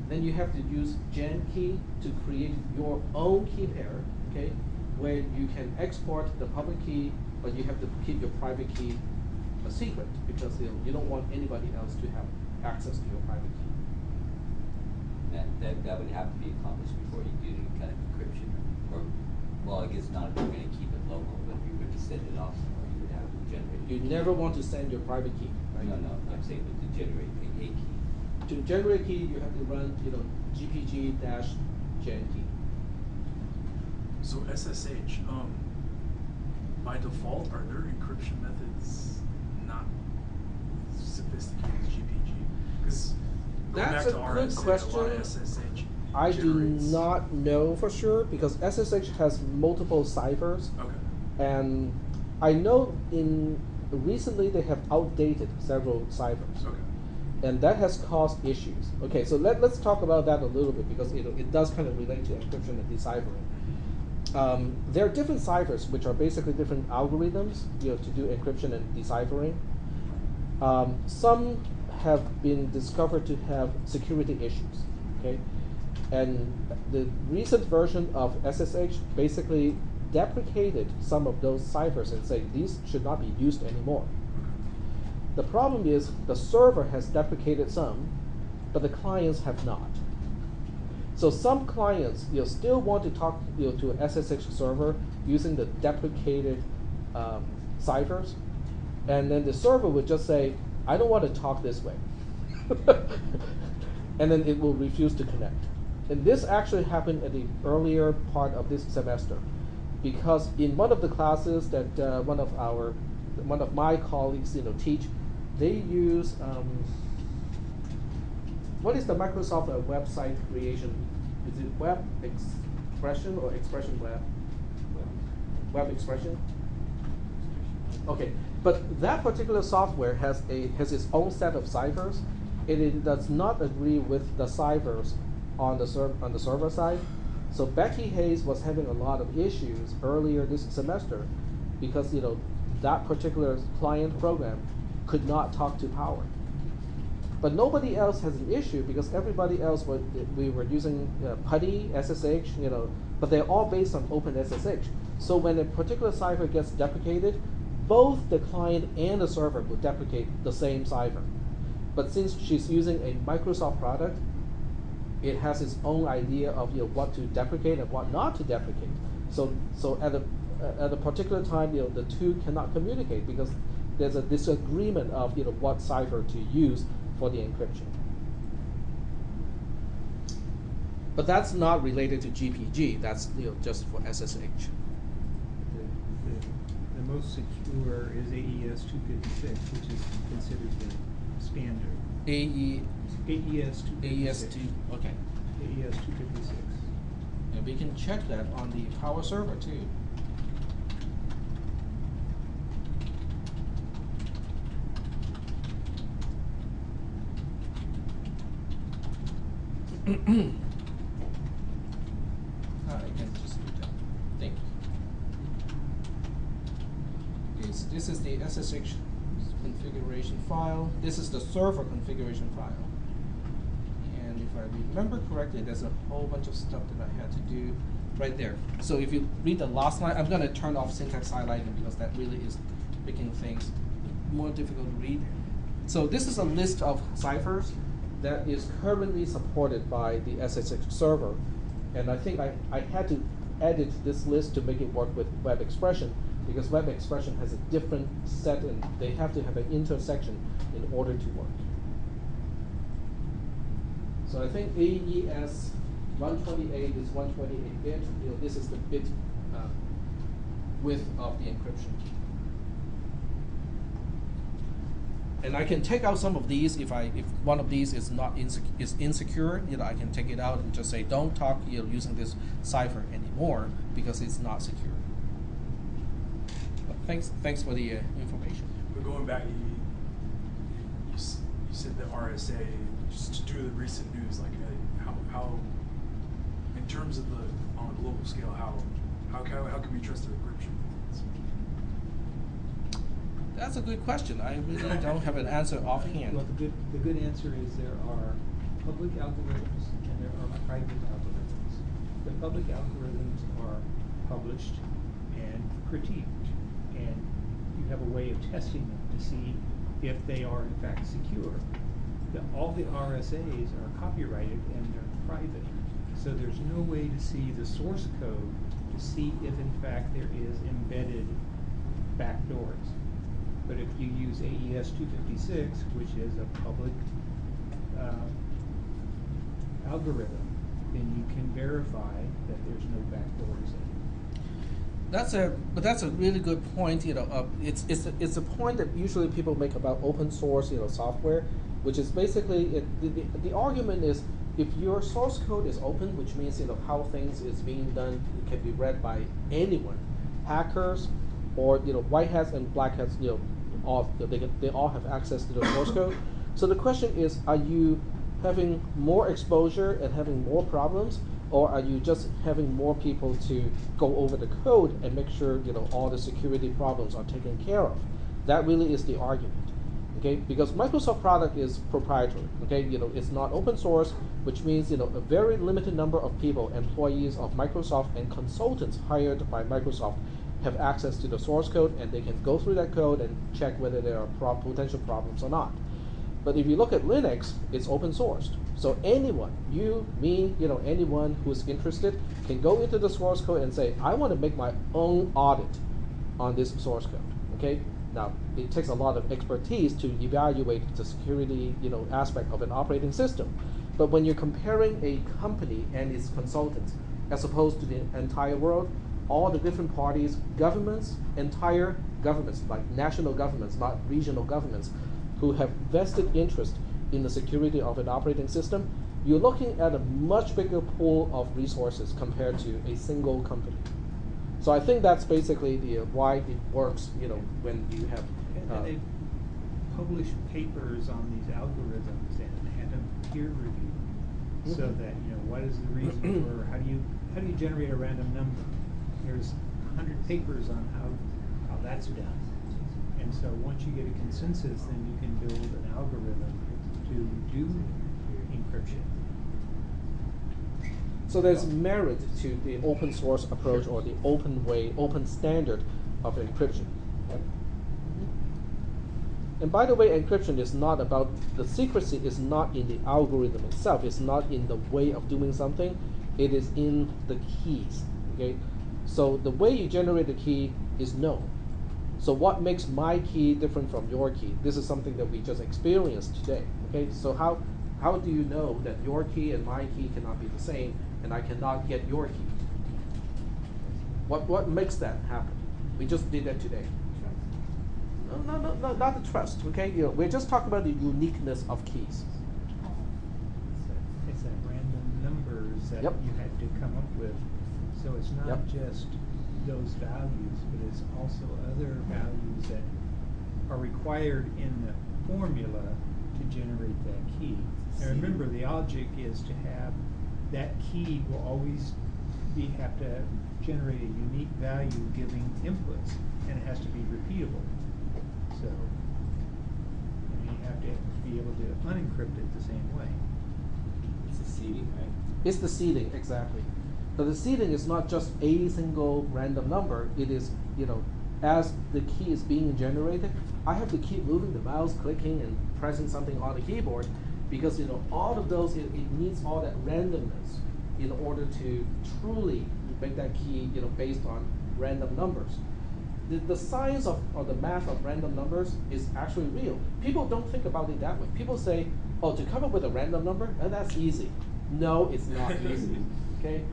then you have to use gen key to create your own key pair, okay, where you can export the public key, but you have to keep your private key a secret because you don't want anybody else to have access to your private key. That would have to be accomplished before you do any kind of encryption. Or, well, I guess not if you're going to keep it local, but if you were to send it off somewhere, you would have to generate it. You never want to send your private key, right? No, I'm saying to generate a key. To generate key, you have to run, gpg-gen key. So SSH, by default, are there encryption methods not sophisticated as GPG? Because That's a good question. SSH I do generates. not know for sure because SSH has multiple ciphers, Okay. and I know recently they have outdated several ciphers. Okay. And that has caused issues. Okay, so let's talk about that a little bit because it does kind of relate to encryption and deciphering. There are different ciphers which are basically different algorithms to do encryption and deciphering. Some have been discovered to have security issues. Okay, and the recent version of SSH basically deprecated some of those ciphers and say these should not be used anymore. The problem is the server has deprecated some, but the clients have not. So some clients still want to talk to an SSH server using the deprecated ciphers, and then the server would just say, I don't want to talk this way. And then it will refuse to connect. And this actually happened at the earlier part of this semester, because in one of the classes that one of my colleagues teach, they use what is the Microsoft website creation? Is it Web Expression or Expression Web? Web Expression. Okay, but that particular software has its own set of ciphers. It does not agree with the ciphers on the server side. So Becky Hayes was having a lot of issues earlier this semester because that particular client program could not talk to Power. But nobody else has an issue because everybody else we were using PuTTY, SSH, but they're all based on OpenSSH. So when a particular cipher gets deprecated, both the client and the server will deprecate the same cipher. But since she's using a Microsoft product, it has its own idea of what to deprecate and what not to deprecate. So at a particular time, the two cannot communicate because there's a disagreement of what cipher to use for the encryption. But that's not related to GPG. That's just for SSH. The most secure is AES 256, which is considered the standard. AES 256. Okay. AES 256. And we can check that on the Power server too. I can just do that. Thank you. Okay, so this is the SSH configuration file. This is the server configuration file. And if I remember correctly, there's a whole bunch of stuff that I had to do right there. So if you read the last line, I'm going to turn off syntax highlighting because that really is making things more difficult to read. So this is a list of ciphers that is currently supported by the SSH server. And I think I had to edit this list to make it work with web expression, because web expression has a different set and they have to have an intersection in order to work. So I think AES 128 is 128 bit. This is the bit width of the encryption key. And I can take out some of these if one of these is not insecure. I can take it out and just say don't talk using this cipher anymore because it's not secure. But thanks for the information. But going back, you said the RSA, just to do the recent news, like how in terms of on a global scale, how can we trust their encryption? That's a good question. I really don't have an answer offhand. Well, the good answer is there are public algorithms and there are private algorithms. The public algorithms are published and critiqued, and you have a way of testing them to see if they are in fact secure. All the RSAs are copyrighted and they're private, so there's no way to see the source code to see if in fact there is embedded backdoors. But if you use AES 256, which is a public algorithm, then you can verify that there's no backdoors in it. That's a really good point. It's a point that usually people make about open source, software, which is basically the argument is if your source code is open, which means how things is being done can be read by anyone, hackers, or white hats and black hats, they all have access to the source code. So the question is, are you having more exposure and having more problems, or are you just having more people to go over the code and make sure all the security problems are taken care of? That really is the argument. Okay, because Microsoft product is proprietary. Okay, it's not open source, which means a very limited number of people, employees of Microsoft and consultants hired by Microsoft, have access to the source code, and they can go through that code and check whether there are potential problems or not. But if you look at Linux, it's open sourced. So anyone, you, me, anyone who's interested can go into the source code and say, I want to make my own audit on this source code. Okay. Now, it takes a lot of expertise to evaluate the security, aspect of an operating system. But when you're comparing a company and its consultants, as opposed to the entire world, all the different parties, governments, entire governments, like national governments, not regional governments, who have vested interest in the security of an operating system, you're looking at a much bigger pool of resources compared to a single company. So I think that's basically why it works, when you have... And they publish papers on these algorithms and had them peer reviewed, so that, what is the reason for, how do you generate a random number? There's 100 papers on how that's done. And so once you get a consensus, then you can build an algorithm to do encryption. So there's merit to the open source approach or the open way, open standard of encryption. Yep. And by the way, encryption is not about, the secrecy is not in the algorithm itself, it's not in the way of doing something, it is in the keys. Okay? So the way you generate the key is known. So what makes my key different from your key? This is something that we just experienced today. Okay, so how do you know that your key and my key cannot be the same, and I cannot get your key? What makes that happen? We just did that today. No, not the trust. Okay, we're just talking about the uniqueness of keys. It's that random numbers that Yep. you had to come up with. So it's not Yep. just those values, but it's also other values that are required in the formula to generate that key. And remember, the object is to have, that key will always have to generate a unique value giving inputs, and it has to be repeatable. So, and you have to be able to unencrypt it the same way. It's a seeding, right? It's the seeding, exactly. But the seeding is not just a single random number. It is, as the key is being generated, I have to keep moving the mouse, clicking and pressing something on the keyboard, because all of those, it needs all that randomness in order to truly make that key, based on random numbers. The science or the math of random numbers is actually real. People don't think about it that way. People say, oh, to come up with a random number, that's easy. No, it's not easy. Okay.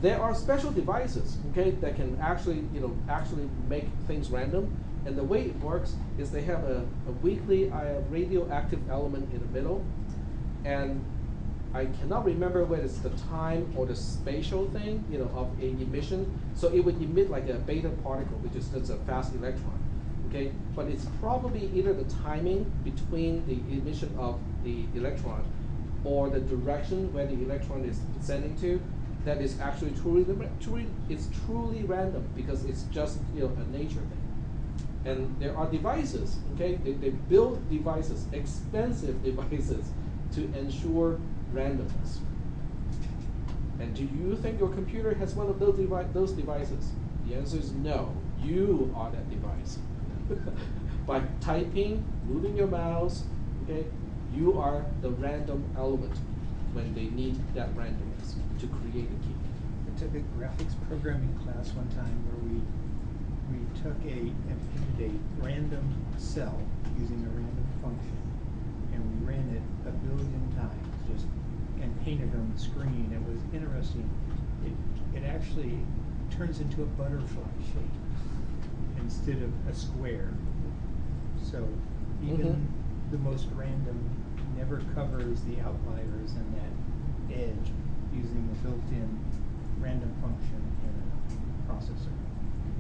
There are special devices, okay, that can actually, actually make things random. And the way it works is they have a weakly radioactive element in the middle, and I cannot remember whether it's the time or the spatial thing, of a emission. So it would emit like a beta particle, which is just a fast electron, okay. But it's probably either the timing between the emission of the electron or the direction where the electron is sending to that is actually truly random, because it's just a nature thing. And there are devices, okay? They build devices, expensive devices, to ensure randomness. And do you think your computer has one of those devices? The answer is no. You are that device. By typing, moving your mouse, okay, you are the random element when they need that randomness to create a key. I took a graphics programming class one time where we took and painted a random cell using a random function, and we ran it 1 billion times, and painted it on the screen. It was interesting. It actually turns into a butterfly shape instead of a square. So even the most random never covers the outliers and that edge using a built-in random function in a processor.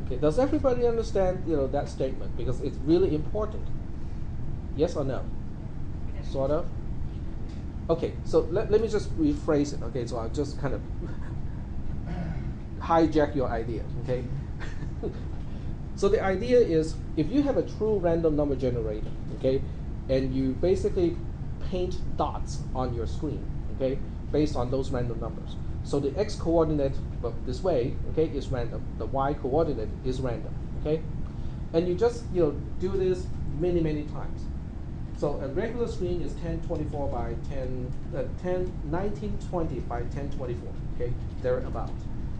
Okay, does everybody understand, that statement? Because it's really important. Yes or no? Sort of? Okay, so let me just rephrase it. Okay, so I'll just kind of hijack your idea, okay? So the idea is, if you have a true random number generator, okay, and you basically paint dots on your screen, okay, based on those random numbers. So the x coordinate, this way, okay, is random. The y coordinate is random, okay? And you just, do this many, many times. So a regular screen is 1024 by 1920 by 1024, okay, thereabout.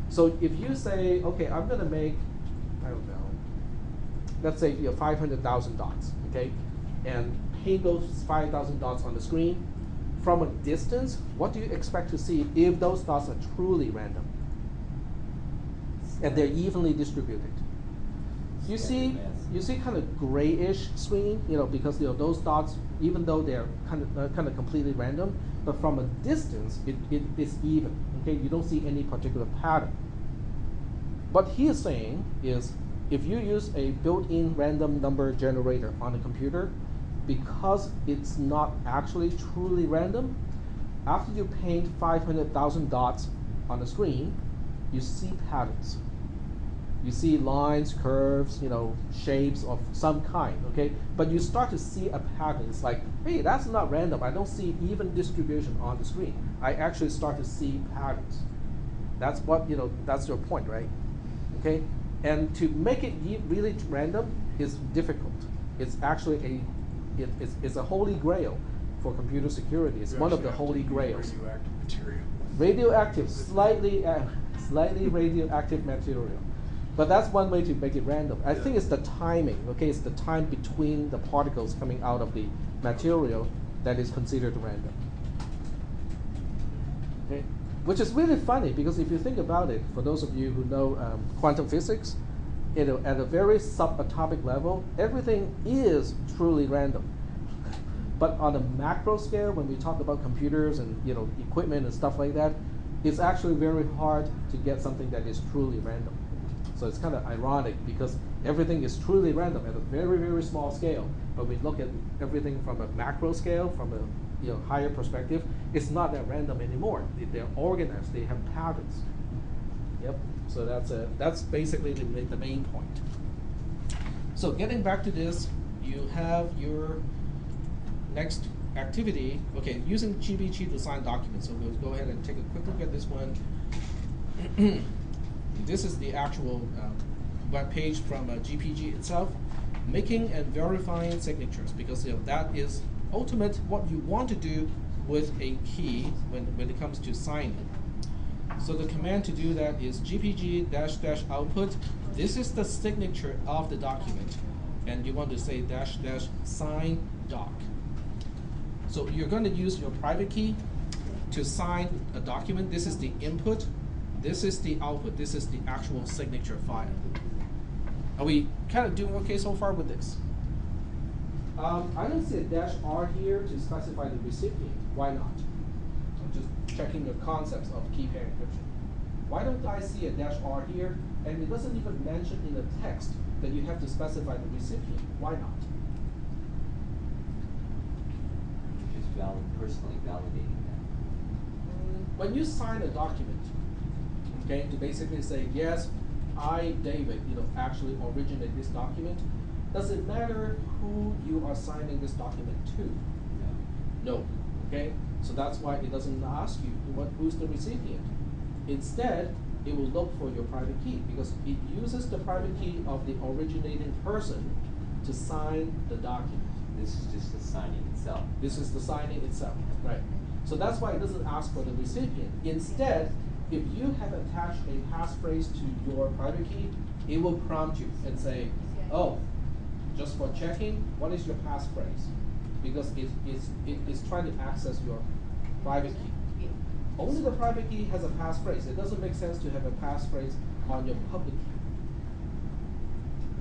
So if you say, okay, I'm gonna make, I don't know, let's say 500,000 dots, okay, and paint those 5,000 dots on the screen. From a distance, what do you expect to see if those dots are truly random and they're evenly distributed? You see kind of grayish screen, because those dots, even though they're kind of completely random, but from a distance, it is even. Okay, you don't see any particular pattern. What he is saying is, if you use a built-in random number generator on a computer, because it's not actually truly random, after you paint 500,000 dots on the screen, you see patterns. You see lines, curves, shapes of some kind, okay? But you start to see a pattern. It's like, hey, that's not random. I don't see even distribution on the screen. I actually start to see patterns. That's what, that's your point, right? Okay? And to make it really random is difficult. It's actually it's a holy grail for computer security. It's one of the holy grails. Radioactive material. Radioactive, slightly radioactive material. But that's one way to make it random. I think it's the timing, okay? It's the time between the particles coming out of the material that is considered random. Okay? Which is really funny, because if you think about it, for those of you who know quantum physics, at a very subatomic level, everything is truly random. But on a macro scale, when we talk about computers and equipment and stuff like that, it's actually very hard to get something that is truly random. So it's kind of ironic, because everything is truly random at a very, very small scale, When we look at everything from a macro scale, from a higher perspective, it's not that random anymore. They're organized. They have patterns. Yep. So that's basically the main point. So getting back to this, you have your next activity. Okay, using Gpg to sign documents. So we'll go ahead and take a quick look at this one. This is the actual web page from Gpg itself, making and verifying signatures, because that is ultimate what you want to do with a key when it comes to signing. So the command to do that is gpg -- output. This is the signature of the document, and you want to say -- sign doc. So you're going to use your private key to sign a document. This is the input. This is the output. This is the actual signature file. Are we kind of doing okay so far with this? I don't see a -R here to specify the recipient. Why not? I'm just checking your concepts of key pair encryption. Why don't I see a -R here, and it doesn't even mention in the text that you have to specify the recipient? Why not? Just personally validating that. When you sign a document, okay, to basically say, yes, I, David, actually originate this document, does it matter who you are signing this document to? No. Okay? So that's why it doesn't ask you who's the recipient. Instead, it will look for your private key, because it uses the private key of the originating person to sign the document. This is just the signing itself. This is the signing itself, right? So that's why it doesn't ask for the recipient. Instead, if you have attached a passphrase to your private key, it will prompt you and say, oh, just for checking, what is your passphrase? Because it's trying to access your private key. Only the private key has a passphrase. It doesn't make sense to have a passphrase on your public key.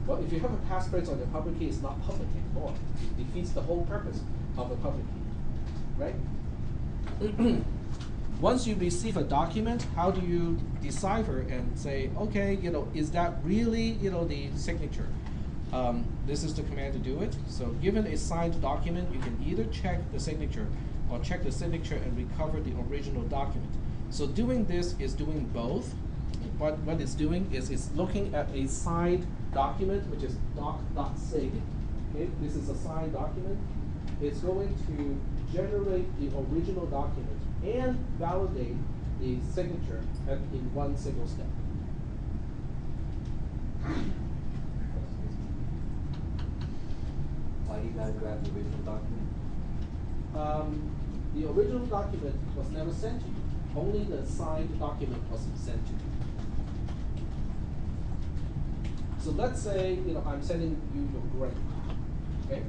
Well, if you have a passphrase on your public key, it's not public anymore. It defeats the whole purpose of a public key, right? Once you receive a document, how do you decipher and say, okay, is that really, the signature? This is the command to do it. So given a signed document, you can either check the signature or check the signature and recover the original document. So doing this is doing both. But what it's doing is it's looking at a signed document, which is doc.sig. Okay, this is a signed document. It's going to generate the original document and validate the signature in one single step. Why do you gotta grab the original document? The original document was never sent to you. Only the signed document was sent to you. So let's say, I'm sending you your grade, okay?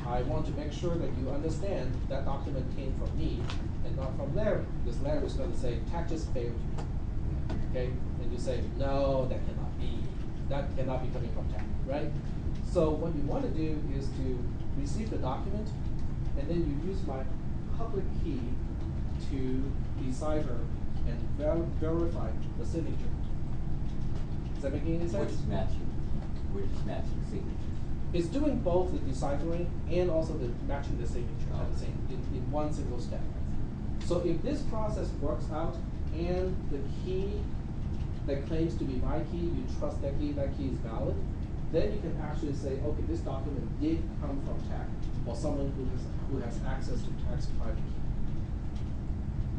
I want to make sure that you understand that document came from me and not from Larry, because Larry is going to say, Tech just failed you, okay? And you say, no, that cannot be. That cannot be coming from Tech, right? So what you want to do is to receive the document, and then you use my public key to decipher and verify the signature. Is that making any sense? We're just matching signatures. It's doing both the deciphering and also the matching the signature at the same in one single step. So if this process works out and the key that claims to be my key, you trust that key is valid, then you can actually say, okay, this document did come from Tech, or someone who has access to Tech's private key.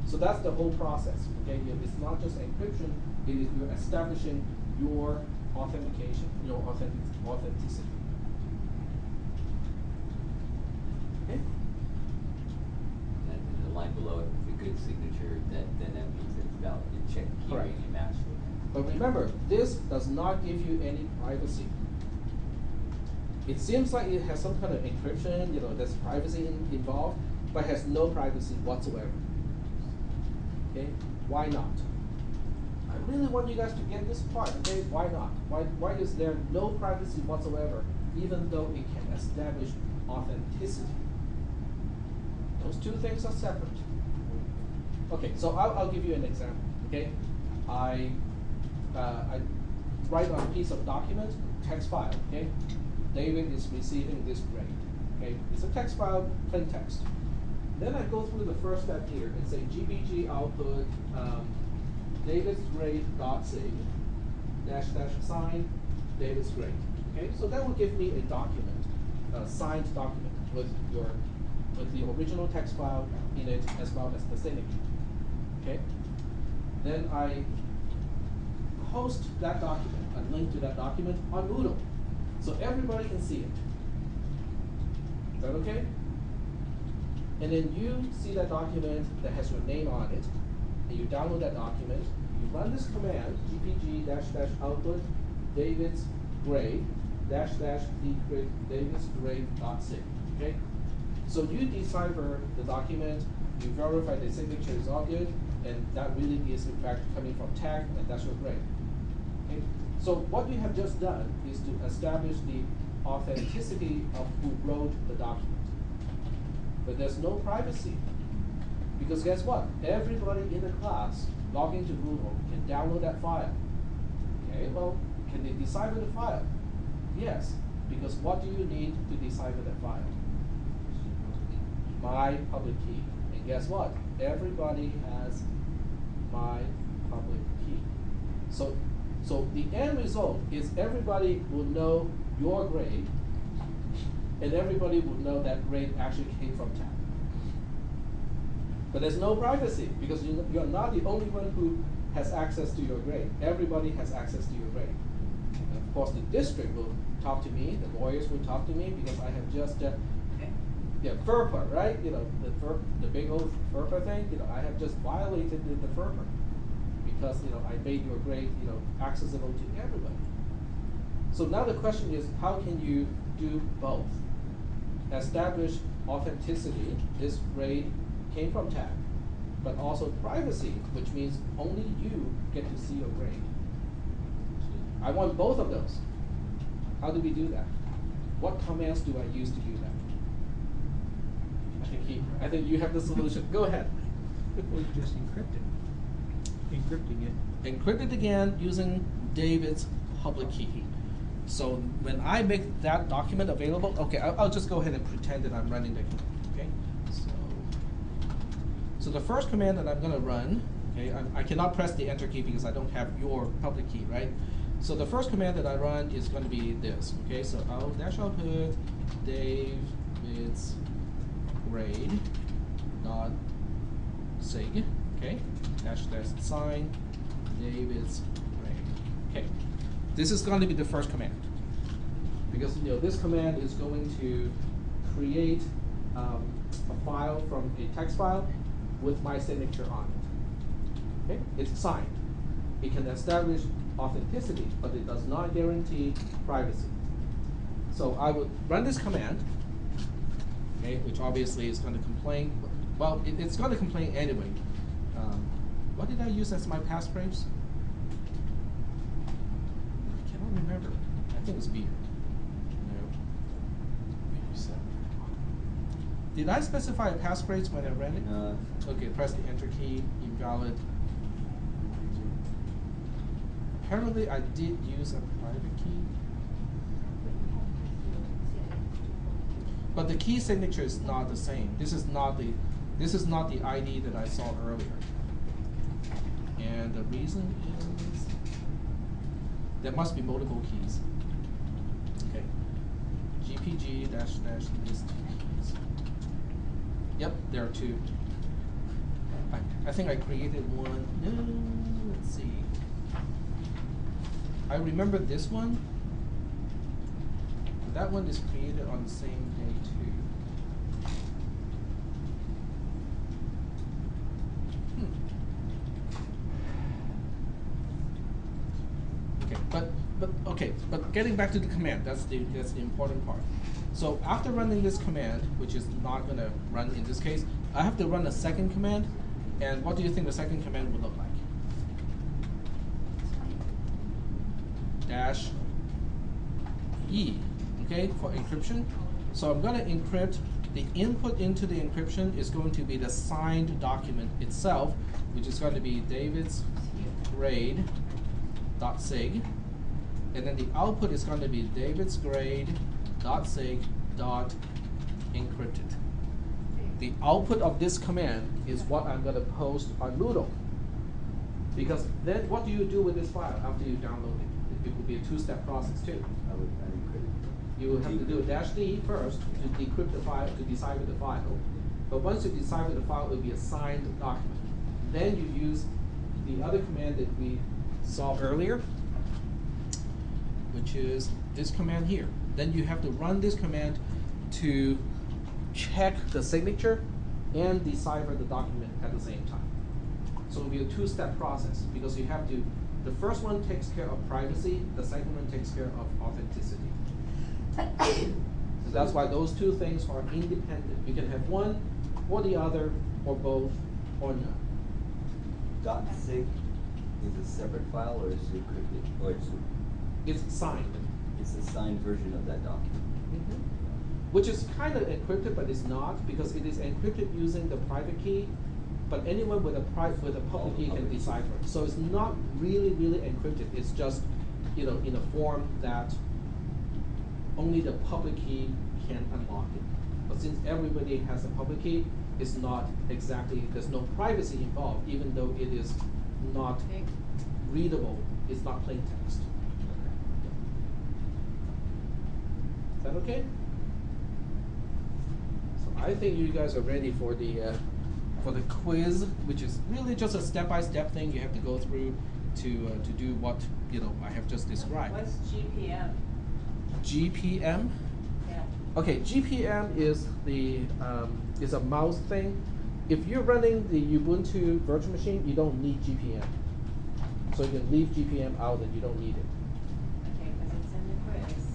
So that's the whole process. Okay, it's not just encryption; it is you're establishing your authentication, your authenticity. Okay. And then the line below it, the good signature, then that means it's valid. You check the key Correct. ring and match it. But remember, this does not give you any privacy. It seems like it has some kind of encryption, there's privacy involved, but has no privacy whatsoever. Okay, why not? I really want you guys to get this part, okay? Why not? Why is there no privacy whatsoever, even though it can establish authenticity? Those two things are separate. Okay, so I'll give you an example, okay? I write on a piece of document, text file, okay? David is receiving this grade. Okay, it's a text file, plain text. Then I go through the first step here and say Gpg output David's grade dot sig -- sign David's grade. Okay, so that will give me a document, a signed document with the original text file in it as well as the signature. Okay, then I host that document, a link to that document on Moodle, so everybody can see it. Is that okay? And then you see that document that has your name on it, and you download that document, you run this command, gpg -- output David's grade -- decrypt David's grade dot sig. Okay? So you decipher the document, you verify the signature is all good, and that really is in fact coming from tag, and that's your grade. Okay? So what you have just done is to establish the authenticity of who wrote the document. But there's no privacy, because guess what? Everybody in the class logging to Google can download that file. Okay, well, can they decipher the file? Yes, because what do you need to decipher that file? My public key. And guess what? Everybody has my public key. So the end result is everybody will know your grade, and everybody will know that grade actually came from tab. But there's no privacy, because you're not the only one who has access to your grade. Everybody has access to your grade. And of course, the district will talk to me, the lawyers will talk to me, because I have just, FERPA, right? You know, the big old FERPA thing, I have just violated the FERPA, because, I made your grade, accessible to everybody. So now the question is, how can you do both? Establish authenticity, this grade came from tab, but also privacy, which means only you get to see your grade. I want both of those. How do we do that? What commands do I use to do that? I think you have the solution. Go ahead. Or just encrypt it. Encrypting it. Encrypt it again using David's public key. So when I make that document available, okay, I'll just go ahead and pretend that I'm running the command. Okay, so the first command that I'm going to run, okay, I cannot press the enter key because I don't have your public key, right? So the first command that I run is going to be this. Okay, so I'll -output David's grade dot sig. Okay, -- sign David's grade. Okay, this is going to be the first command, because this command is going to create a file from a text file with my signature on it. Okay, it's signed. It can establish authenticity, but it does not guarantee privacy. So I would run this command, okay, which obviously is going to complain. Well, it's going to complain anyway. What did I use as my passphrase? I cannot remember. I think it was beer. No. Maybe you said. Did I specify a passphrase when I ran it? Okay, press the enter key, invalid. Apparently I did use a private key. But the key signature is not the same. This is not the ID that I saw earlier. And the reason is there must be multiple keys. Okay. Gpg -- list keys. Yep, there are two. I think I created one. No, let's see. I remember this one. That one is created on the same day too. Okay, but getting back to the command, that's the important part. So after running this command, which is not going to run in this case, I have to run a second command. And what do you think the second command would look like? -E, okay, for encryption. So I'm going to encrypt. The input into the encryption is going to be the signed document itself, which is going to be David's grade dot sig, and then the output is going to be David's grade dot sig dot encrypted. The output of this command is what I'm going to post on Moodle. Because then what do you do with this file after you download it? It will be a two-step process too. I would unencrypt it. You will have to do a -D first to decrypt the file, to decipher the file. But once you decipher the file, it will be a signed document. Then you use the other command that we saw earlier, which is this command here. Then you have to run this command to check the signature and decipher the document at the same time. So it will be a two-step process because you have to, the first one takes care of privacy, the second one takes care of authenticity. So that's why those two things are independent. You can have one or the other, or both, or none. .sig is a separate file, or is it encrypted, or It's signed. it's a signed version of that document? Which is kind of encrypted, but it's not, because it is encrypted using the private key, but anyone with a public key can decipher it. So it's not really encrypted. It's just, in a form that only the public key can unlock it. But since everybody has a public key, it's not exactly, there's no privacy involved, even though it is not readable, it's not plain text. Is that okay? So I think you guys are ready for the quiz, which is really just a step-by-step thing you have to go through to do what I have just described. What's GPM? GPM? Yeah. Okay, GPM is is a mouse thing. If you're running the Ubuntu virtual machine, you don't need GPM. So you can leave GPM out and you don't need it. Okay, because it's in the quiz.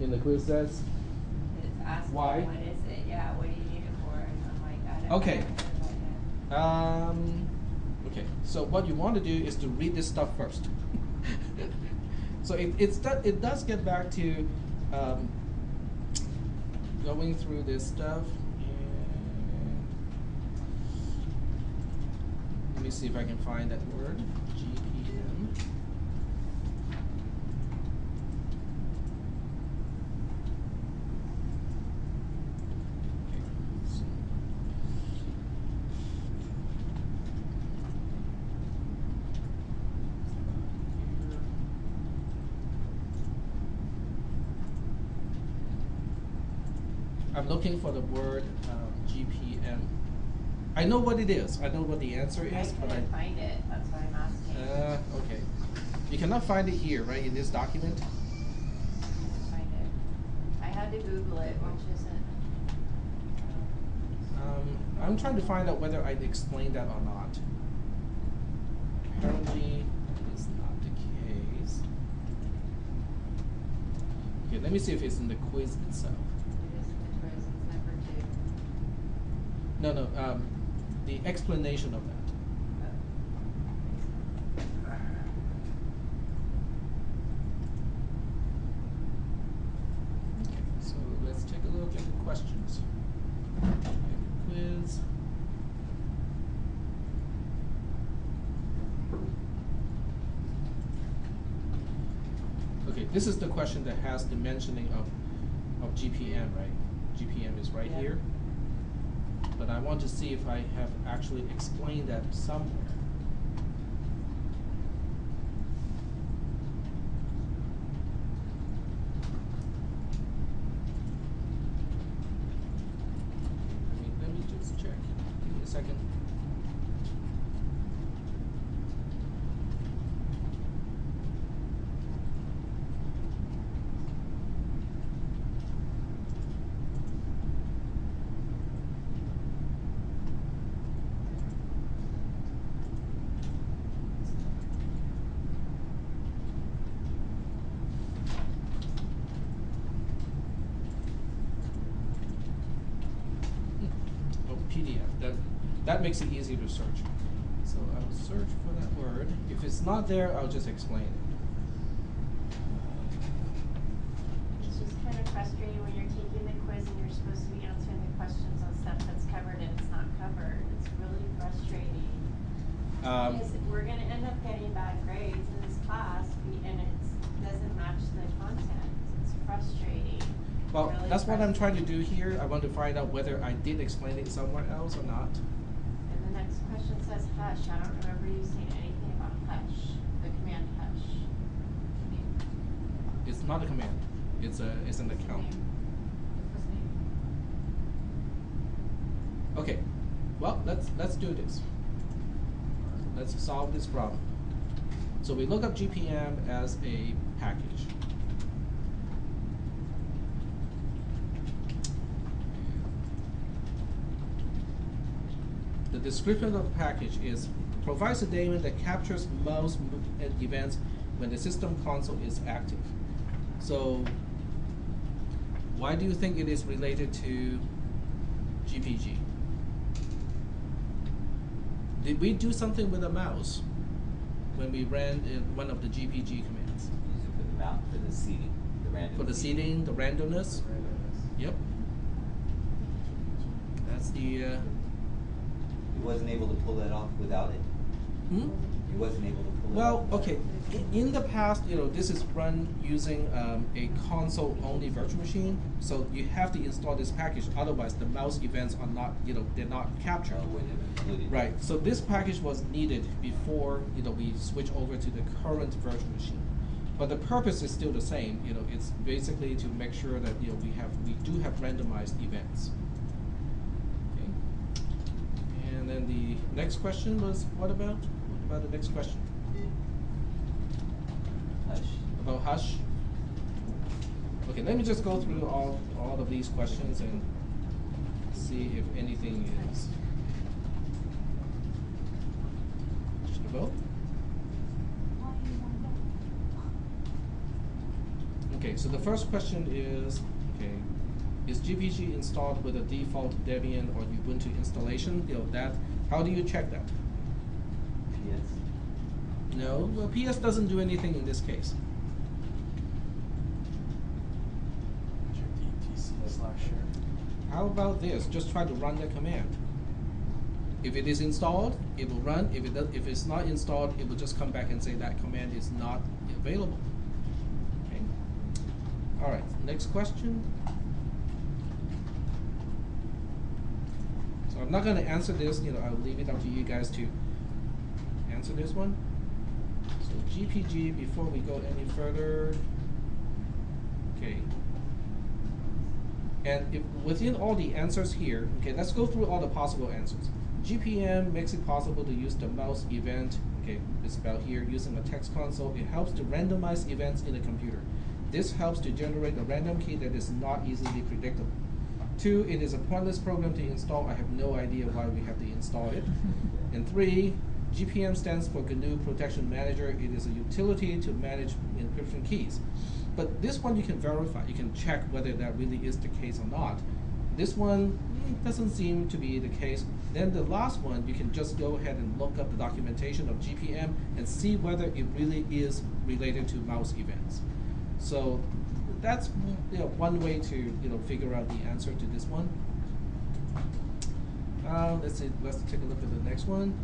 In the quiz says, It's asking Why? what is it? Yeah, what do you need it for? And I'm like, I don't Okay. know. Okay, so what you want to do is to read this stuff first. So it does get back to going through this stuff. And let me see if I can find that word, GPM. Okay, so I'm looking for the word GPM. I know what it is. I know what the answer I is, but couldn't find it. That's why I'm asking. okay. You cannot find it here, right, in this document? I couldn't find it. I had to Google it, which isn't. I'm trying to find out whether I explained that or not. Apparently, it's not the case. Okay, let me see if it's in the quiz itself. It is in the quiz. It's number 2. No, the explanation of that. Okay, so let's take a look at the questions. Quiz. Okay, this is the question that has the mentioning of GPM, right? GPM is right Yeah. here. But I want to see if I have actually explained that somewhere. Let me just check. Give me a second. Oh, PDF. That makes it easy to search. So I'll search for that word. If it's not there, I'll just explain it. It's just kind of frustrating when you're taking the quiz and you're supposed to be answering the questions on stuff that's covered and it's not covered. It's really frustrating. Because we're gonna end up getting bad grades in this class and it doesn't match the content. It's frustrating. Well, Really that's what I'm trying to frustrating. do here. I want to find out whether I did explain it somewhere else or not. And the next question says hush. I don't remember you saying anything about hush, the command hush. Can you? It's not a command. It's an account. It was me. Okay. Well, let's do this. Let's solve this problem. So we look up GPM as a package. The description of the package is provides a daemon that captures most events when the system console is active. So why do you think it is related to GPG? Did we do something with the mouse when we ran in one of the GPG commands? Use it for the mount, for the seating, the random. For the seeding, the randomness? Randomness. Yep. That's the, You wasn't able to pull that off without it? hmm? You wasn't able to pull it Well, off without okay, it? in the past, this is run using a console-only virtual machine, so you have to install this package, otherwise the mouse events are not, they're not captured. Oh, wouldn't have included. Right, so this package was needed before, we switch over to the current virtual machine. But the purpose is still the same, it's basically to make sure that, we do have randomized events. Okay. And then the next question was, what about the next question? Hush. About hush? Okay, let me just go through all of these questions and see if anything is questionable. Okay, so the first question is, is GPG installed with a default Debian or Ubuntu installation? How do you check that? PS. No, well, PS doesn't do anything in this case. Check etc/share. How about this? Just try to run the command. If it is installed, it will run. If it's not installed, it will just come back and say that command is not available. Okay. All right. Next question. So I'm not going to answer this. I'll leave it up to you guys to answer this one. So GPG. Before we go any further. Okay. And if within all the answers here, let's go through all the possible answers. GPM makes it possible to use the mouse event, it's about here, using a text console. It helps to randomize events in the computer. This helps to generate a random key that is not easily predictable. 2, it is a pointless program to install. I have no idea why we have to install it. And 3, GPM stands for GNU Protection Manager. It is a utility to manage encryption keys. But this one you can verify. You can check whether that really is the case or not. This one doesn't seem to be the case. Then the last one, you can just go ahead and look up the documentation of GPM and see whether it really is related to mouse events. So that's one way to figure out the answer to this one. Let's see. Let's take a look at the next one.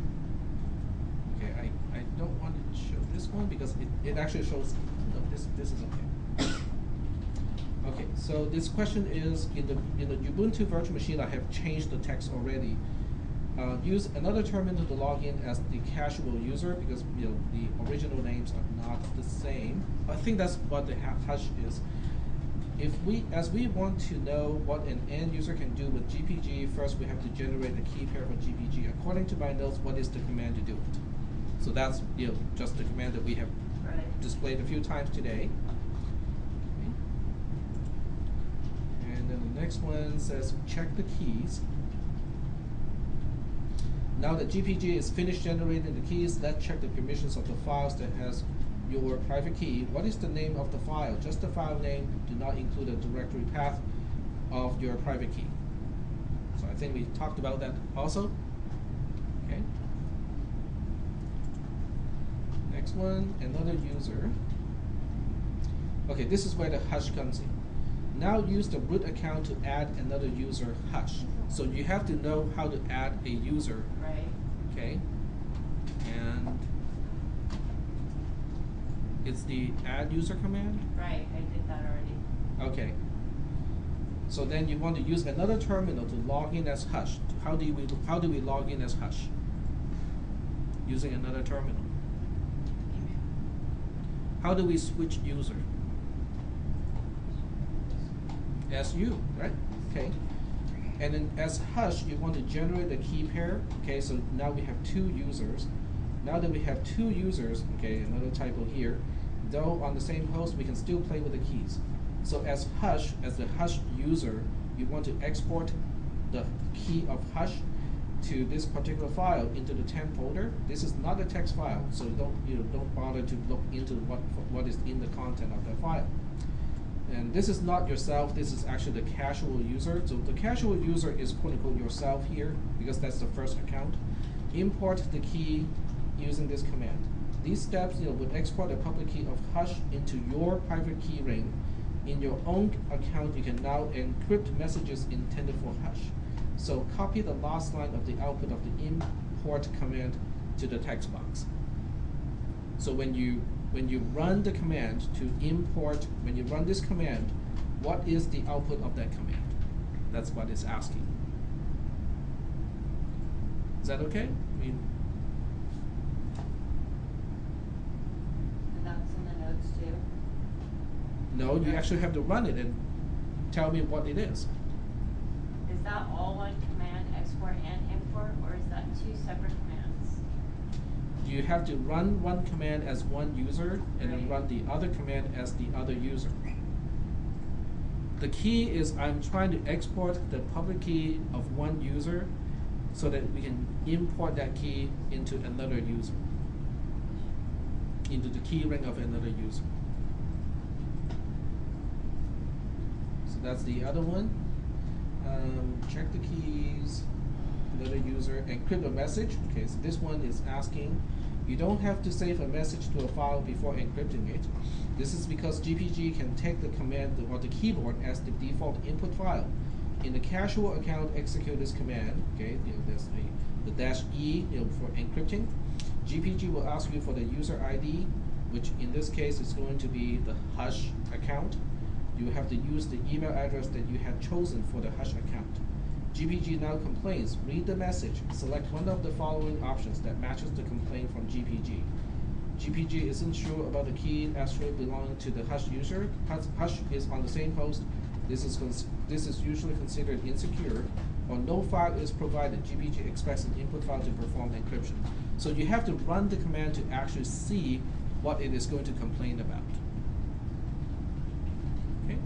Okay, I don't want to show this one because it actually shows. No, this is okay. Okay, so this question is in the Ubuntu virtual machine. I have changed the text already. Use another terminal to log in as the casual user because the original names are not the same. I think that's what the hash is. As we want to know what an end user can do with GPG, first we have to generate a key pair for GPG. According to my notes, what is the command to do it? So that's just the command that we have displayed a few times today. Okay. And then the next one says check the keys. Now that GPG is finished generating the keys, let's check the permissions of the files that has your private key. What is the name of the file? Just the file name. Do not include a directory path of your private key. So I think we talked about that also. Okay. Next one, another user. Okay, this is where the hush comes in. Now use the root account to add another user hush. So you have to know how to add a user. Right. Okay. And it's the add user command? Right, I did that already. Okay. So then you want to use another terminal to log in as Hush. How do we log in as Hush? Using another terminal. How do we switch user? As you, right? Okay. And then as Hush, you want to generate a key pair. Okay, so now we have 2 users. Now that we have 2 users, okay, another typo here, though on the same host, we can still play with the keys. So as Hush, as the Hush user, you want to export the key of Hush to this particular file into the temp folder. This is not a text file, so don't bother to look into what is in the content of that file. And this is not yourself, this is actually the casual user. So the casual user is quote unquote yourself here, because that's the first account. Import the key using this command. These steps would export a public key of Hush into your private key ring. In your own account, you can now encrypt messages intended for Hush. So copy the last line of the output of the import command to the text box. So when you run the command to import, when you run this command, what is the output of that command? That's what it's asking. Is that okay? And that's in the notes too? No, you actually have to run it and tell me what it is. Is that all one command, export and import, or is that 2 separate commands? You have to run one command as one user and then run the other command as the other user. The key is I'm trying to export the public key of one user so that we can import that key into another user, into the key ring of another user. So that's the other one. Check the keys, another user, encrypt a message. Okay, so this one is asking, you don't have to save a message to a file before encrypting it. This is because GPG can take the command or the keyboard as the default input file. In the casual account, execute this command. Okay, there's the -E for encrypting. GPG will ask you for the user ID, which in this case is going to be the Hush account. You have to use the email address that you had chosen for the Hush account. GPG now complains. Read the message. Select one of the following options that matches the complaint from GPG. GPG isn't sure about the key actually belonging to the Hush user. Hush is on the same host. This is usually considered insecure. Or no file is provided. GPG expects an input file to perform encryption. So you have to run the command to actually see what it is going to complain about. Okay?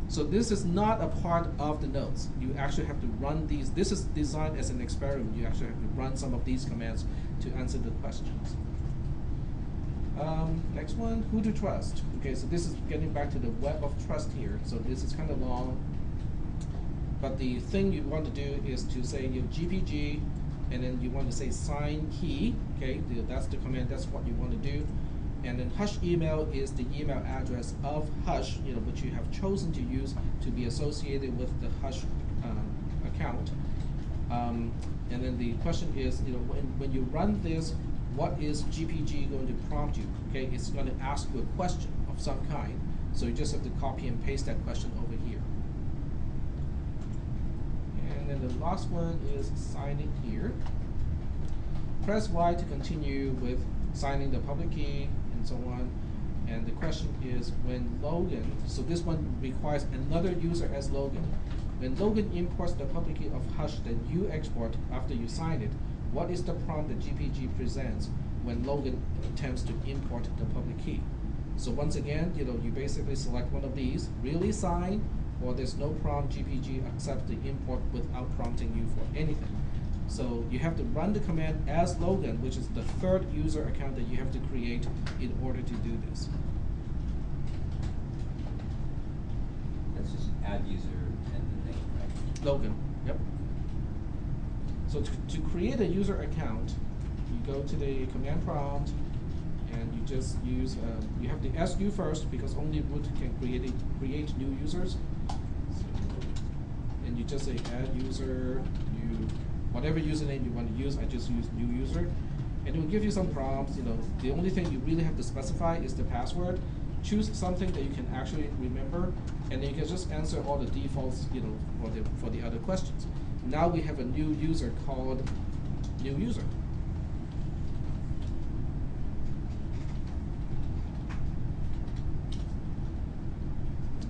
So this is not a part of the notes. You actually have to run these. This is designed as an experiment. You actually have to run some of these commands to answer the questions. Next one, who to trust. Okay, so this is getting back to the web of trust here. So this is kind of long. But the thing you want to do is to say your GPG, and then you want to say sign key. Okay, that's the command. That's what you want to do. And then Hush email is the email address of Hush, which you have chosen to use to be associated with the Hush account. And then the question is, when you run this, what is GPG going to prompt you? Okay, it's going to ask you a question of some kind. So you just have to copy and paste that question over here. And then the last one is signing here. Press Y to continue with signing the public key and so on. And the question is when Logan, so this one requires another user as Logan. When Logan imports the public key of Hush that you export after you sign it, what is the prompt that GPG presents when Logan attempts to import the public key? So once again, you basically select one of these, really sign, or there's no prompt, GPG accepts the import without prompting you for anything. So you have to run the command as Logan, which is the third user account that you have to create in order to do this. That's just add user and the name, right? Logan, yep. So to create a user account, you go to the command prompt, and you just use, you have the SU first, because only root can create new users. So, and you just say add user, whatever username you want to use, I just use new user. And it will give you some prompts. The only thing you really have to specify is the password. choose something that you can actually remember, and then you can just answer all the defaults, for the other questions. Now we have a new user called new user.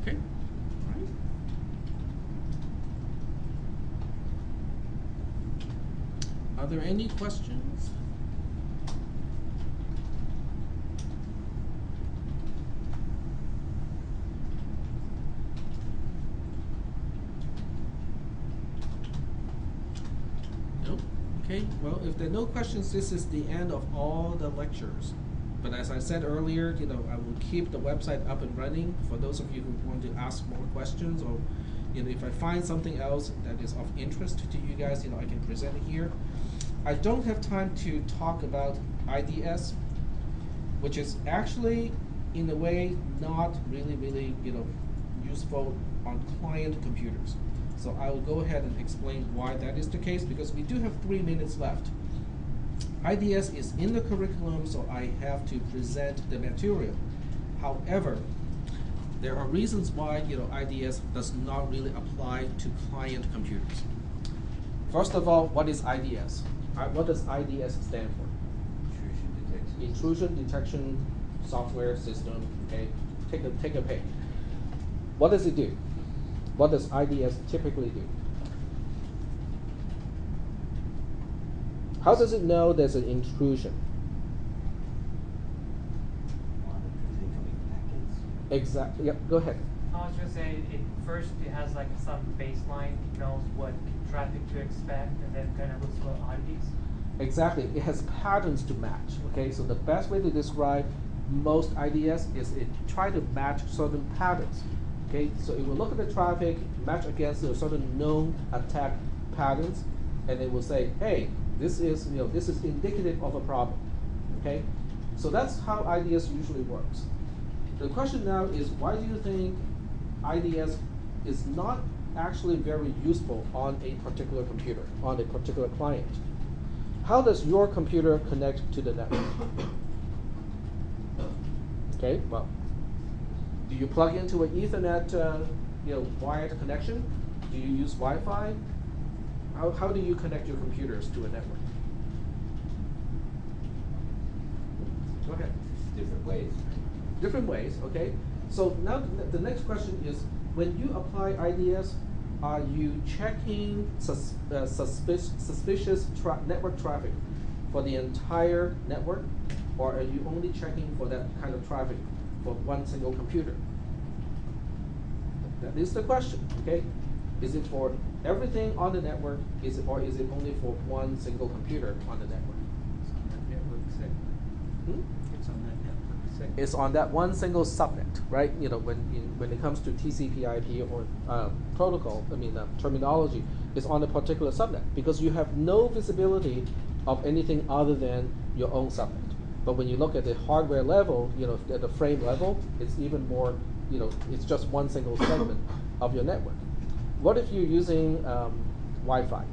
Okay, all right. Are there any questions? No? Okay, well, if there are no questions, this is the end of all the lectures. But as I said earlier, I will keep the website up and running for those of you who want to ask more questions, or if I find something else that is of interest to you guys, I can present it here. I don't have time to talk about IDS, which is actually, in a way, not really, useful on client computers. So I will go ahead and explain why that is the case, because we do have 3 minutes left. IDS is in the curriculum, so I have to present the material. However, there are reasons why IDS does not really apply to client computers. First of all, what is IDS? What does IDS stand for? Intrusion detection. Intrusion detection software system. Okay, take a page. What does it do? What does IDS typically do? How does it know there's an intrusion? Monitors incoming packets. Exactly. Yep. Go ahead. I was just saying, it has like some baseline, knows what traffic to expect, and then kind of looks for oddities. Exactly. It has patterns to match. Okay. So the best way to describe most IDS is it try to match certain patterns. Okay. So it will look at the traffic, match against a certain known attack patterns, and it will say, hey, this is indicative of a problem. Okay. So that's how IDS usually works. The question now is, why do you think IDS is not actually very useful on a particular computer, on a particular client? How does your computer connect to the network? Okay, well, do you plug into an Ethernet, wired connection? Do you use Wi-Fi? How do you connect your computers to a network? Go ahead. Different ways. Different ways, okay? So now the next question is, when you apply IDS, are you checking suspicious network traffic for the entire network, or are you only checking for that kind of traffic for one single computer? That is the question, okay? Is it for everything on the network, or is it only for one single computer on the network? It's on that network segment. It's on that network segment. It's on that one single subnet, right? When it comes to TCP/IP or protocol, terminology, it's on a particular subnet because you have no visibility of anything other than your own subnet. But when you look at the hardware level, at the frame level, it's even more, it's just one single segment of your network. What if you're using Wi-Fi?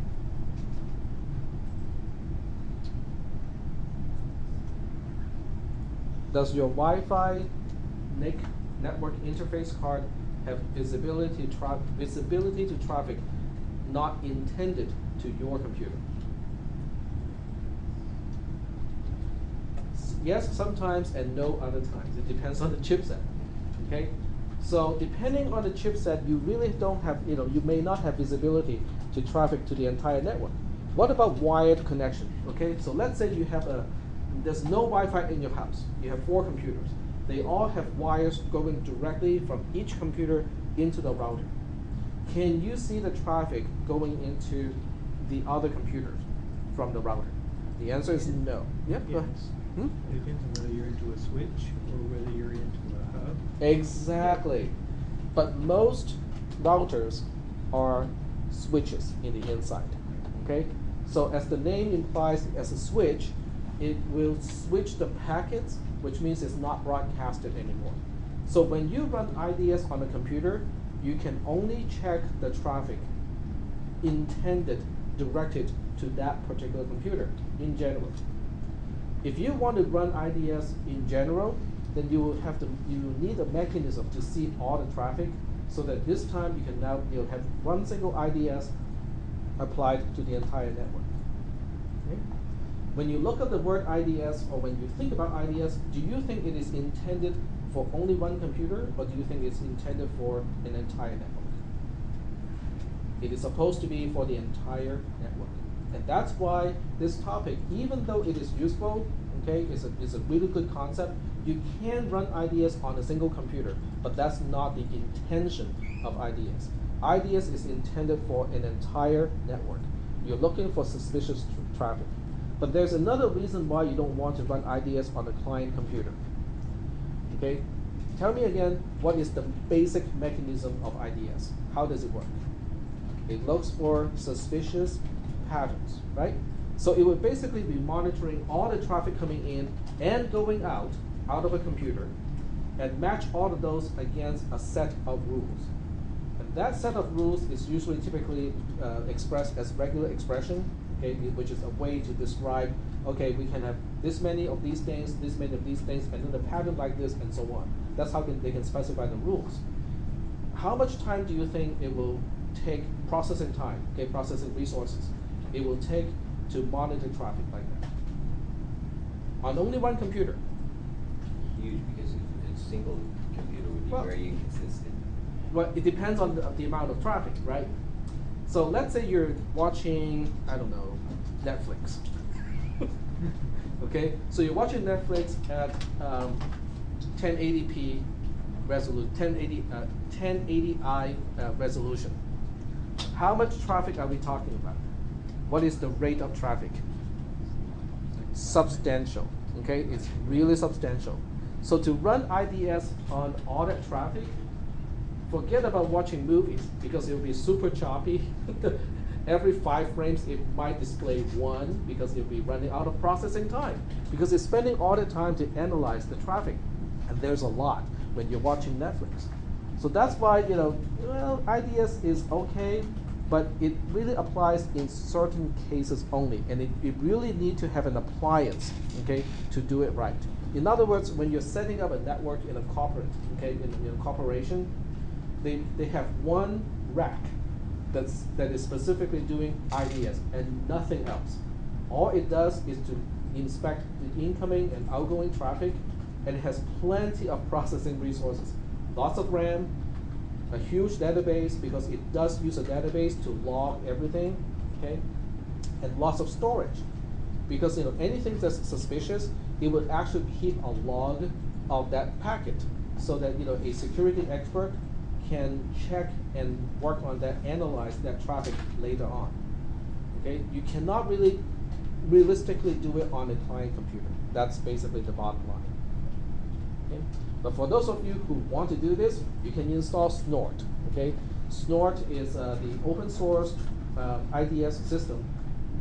Does your Wi-Fi NIC network interface card have visibility to traffic not intended to your computer? Yes, sometimes, and no other times. It depends on the chipset. Okay, so depending on the chipset, you really don't have, you may not have visibility to traffic to the entire network. What about wired connection? Okay, so let's say you have there's no Wi-Fi in your house. You have 4 computers. They all have wires going directly from each computer into the router. Can you see the traffic going into the other computers from the router? The answer is no. Yep, go ahead. It depends on whether you're into a switch or whether you're into a hub. Exactly. But most routers are switches in the inside. Okay? So as the name implies, as a switch, it will switch the packets, which means it's not broadcasted anymore. So when you run IDS on a computer, you can only check the traffic directed to that particular computer in general. If you want to run IDS in general, then you need a mechanism to see all the traffic, so that this time you can now have one single IDS applied to the entire network. Okay? When you look at the word IDS, or when you think about IDS, do you think it is intended for only one computer, or do you think it's intended for an entire network? It is supposed to be for the entire network. And that's why this topic, even though it is useful, okay, it's a really good concept, you can run IDS on a single computer, but that's not the intention of IDS. IDS is intended for an entire network. You're looking for suspicious traffic. But there's another reason why you don't want to run IDS on a client computer. Okay? Tell me again, what is the basic mechanism of IDS? How does it work? It looks for suspicious patterns, right? So it would basically be monitoring all the traffic coming in and going out of a computer, and match all of those against a set of rules. And that set of rules is usually typically expressed as regular expression, okay, which is a way to describe, okay, we can have this many of these things, this many of these things, and then a pattern like this, and so on. That's how they can specify the rules. How much time do you think it will take, processing time, okay, processing resources, it will take to monitor traffic like that? On only one computer. Huge, because a single computer would be very inconsistent. Well, it depends on the amount of traffic, right? So let's say you're watching, I don't know, Netflix. Okay, so you're watching Netflix at 1080p resolution, 1080i resolution. How much traffic are we talking about? What is the rate of traffic? Substantial. Okay, it's really substantial. So to run IDS on all that traffic, forget about watching movies, because it will be super choppy. Every 5 frames it might display 1, because it will be running out of processing time, because it's spending all the time to analyze the traffic, and there's a lot when you're watching Netflix. So that's why, well, IDS is okay, but it really applies in certain cases only, and it really need to have an appliance, okay, to do it right. In other words, when you're setting up a network in a corporate, okay, in a corporation, they have one rack that is specifically doing IDS and nothing else. All it does is to inspect the incoming and outgoing traffic, and it has plenty of processing resources. Lots of RAM, a huge database, because it does use a database to log everything, okay? And lots of storage, because anything that's suspicious, it would actually keep a log of that packet, so that a security expert can check and work on that, analyze that traffic later on. Okay, you cannot really realistically do it on a client computer. That's basically the bottom line. Okay, but for those of you who want to do this, you can install Snort. Okay, Snort is the open source IDS system,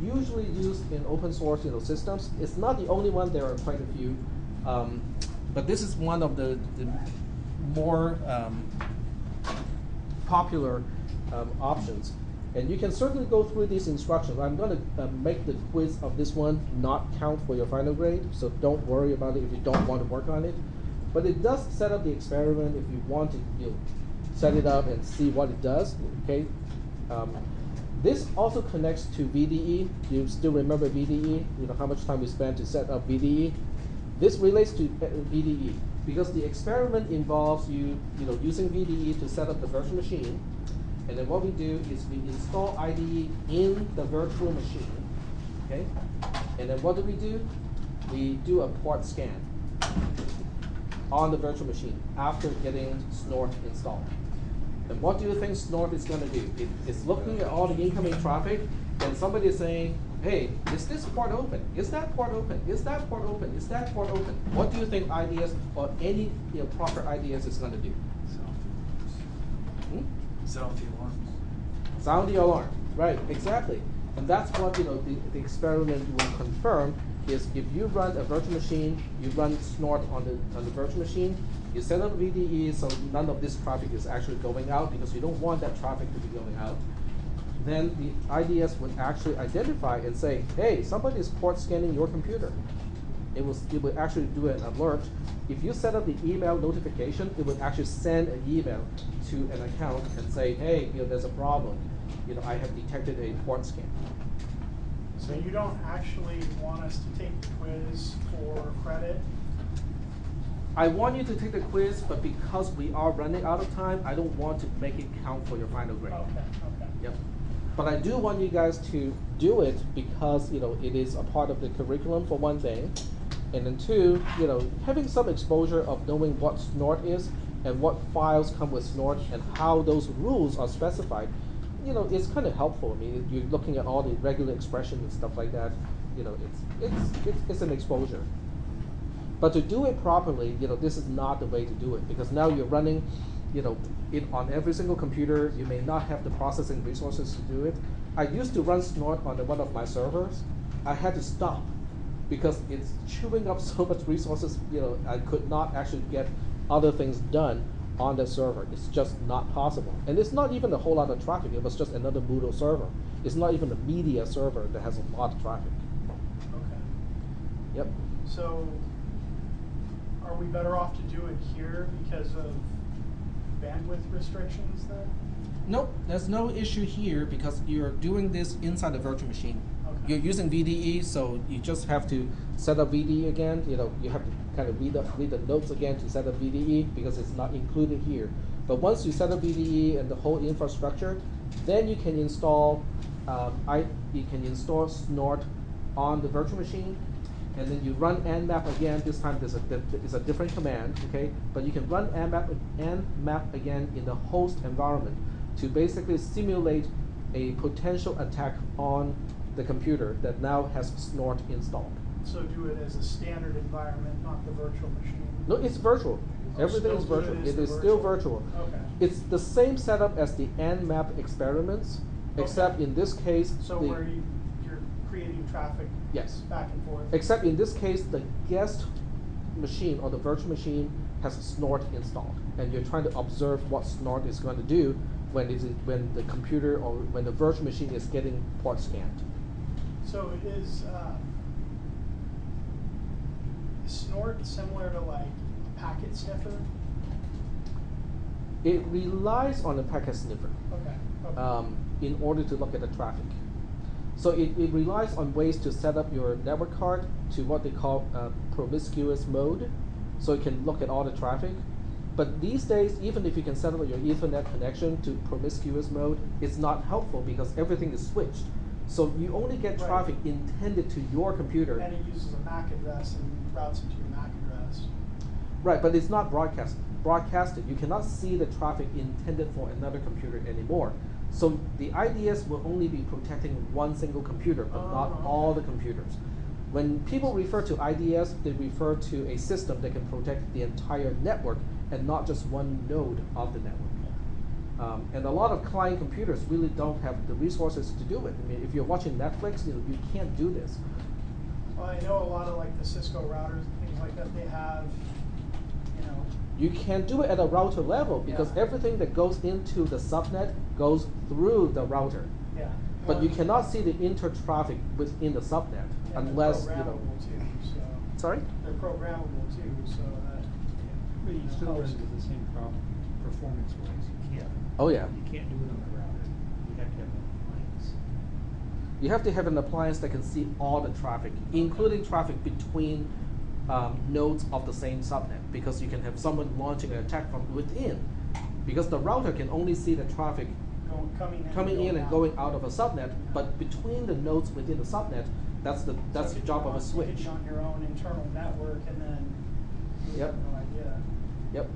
usually used in open source systems. It's not the only one. There are quite a few, but this is one of the more popular options. And you can certainly go through these instructions. I'm going to make the quiz of this one not count for your final grade, so don't worry about it if you don't want to work on it. But it does set up the experiment if you want to set it up and see what it does. Okay. This also connects to VDE. You still remember VDE? How much time we spent to set up VDE? This relates to VDE, because the experiment involves you using VDE to set up the virtual machine, and then what we do is we install IDE in the virtual machine, okay? And then what do? We do a port scan on the virtual machine after getting Snort installed. And what do you think Snort is going to do? It's looking at all the incoming traffic, and somebody is saying, hey, is this port open? Is that port open? Is that port open? Is that port open? What do you think IDS or any proper IDS is going to do? Sound the alarms. Sound the alarm, right? Exactly, and that's what the experiment will confirm. Is if you run a virtual machine, you run Snort on the virtual machine, you set up VDE so none of this traffic is actually going out, because you don't want that traffic to be going out. Then the IDS would actually identify and say, hey, somebody is port scanning your computer. it would actually do an alert. If you set up the email notification, it would actually send an email to an account and say, hey, there's a problem. I have detected a port scan. So you don't actually want us to take the quiz for credit? I want you to take the quiz, but because we are running out of time, I don't want to make it count for your final grade. Okay. Yep. But I do want you guys to do it because it is a part of the curriculum for one thing, and then two, having some exposure of knowing what Snort is and what files come with Snort and how those rules are specified, it's kind of helpful. I mean, you're looking at all the regular expressions and stuff like that. It's an exposure. But to do it properly, this is not the way to do it, because now you're running it on every single computer. You may not have the processing resources to do it. I used to run Snort on one of my servers. I had to stop because it's chewing up so much resources. I could not actually get other things done on that server. It's just not possible. And it's not even a whole lot of traffic. It was just another Moodle server. It's not even a media server that has a lot of traffic. Okay. Yep. So are we better off to do it here because of bandwidth restrictions then? Nope, there's no issue here because you're doing this inside the virtual machine. Okay. You're using VDE, so you just have to set up VDE again. You have to kind of read the notes again to set up VDE because it's not included here. But once you set up VDE and the whole infrastructure, then you can install Snort on the virtual machine, and then you run nmap again. This time there's a different command, okay? But you can run nmap again in the host environment to basically simulate a potential attack on the computer that now has Snort installed. So do it as a standard environment, not the virtual machine? No, it's virtual. Oh, Everything is still do it virtual. as It the is still virtual. virtual. Okay. It's the same setup as the nmap experiments, except Okay. in this case, So where you're creating traffic yes. back and forth? Except in this case, the guest machine or the virtual machine has a Snort installed, and you're trying to observe what Snort is going to do when the computer or when the virtual machine is getting port scanned. So is Snort similar to like a packet sniffer? It relies on a packet sniffer Okay. in order to look at the traffic. So it relies on ways to set up your network card to what they call promiscuous mode, so it can look at all the traffic. But these days, even if you can set up your Ethernet connection to promiscuous mode, it's not helpful because everything is switched. So you only get traffic intended to your computer. And it uses a MAC address and routes it to your MAC address. Right, but it's not broadcasted. You cannot see the traffic intended for another computer anymore. So the IDS will only be protecting one single computer, but not all the computers. When people refer to IDS, they refer to a system that can protect the entire network and not just one node of the network. And a lot of client computers really don't have the resources to do it. I mean, if you're watching Netflix, you can't do this. Well, I know a lot of like the Cisco routers and things like that, they have, You can do it at a router level because everything that goes into the subnet goes through the router. Yeah. But you cannot see the inter-traffic within the subnet And unless, they're programmable too, so. Sorry? They're programmable too, so that. But you still run into the same problem performance-wise. You can't. Oh, yeah. You can't do it on the router. You have to have an appliance. You have to have an appliance that can see all the traffic, including traffic between nodes of the same subnet, because you can have someone launching an attack from within. Because the router can only see the traffic coming in and going out of a subnet, but between the nodes within the subnet, that's the job of a switch. You hit on your own internal network and then you Yep. have no idea. Yep.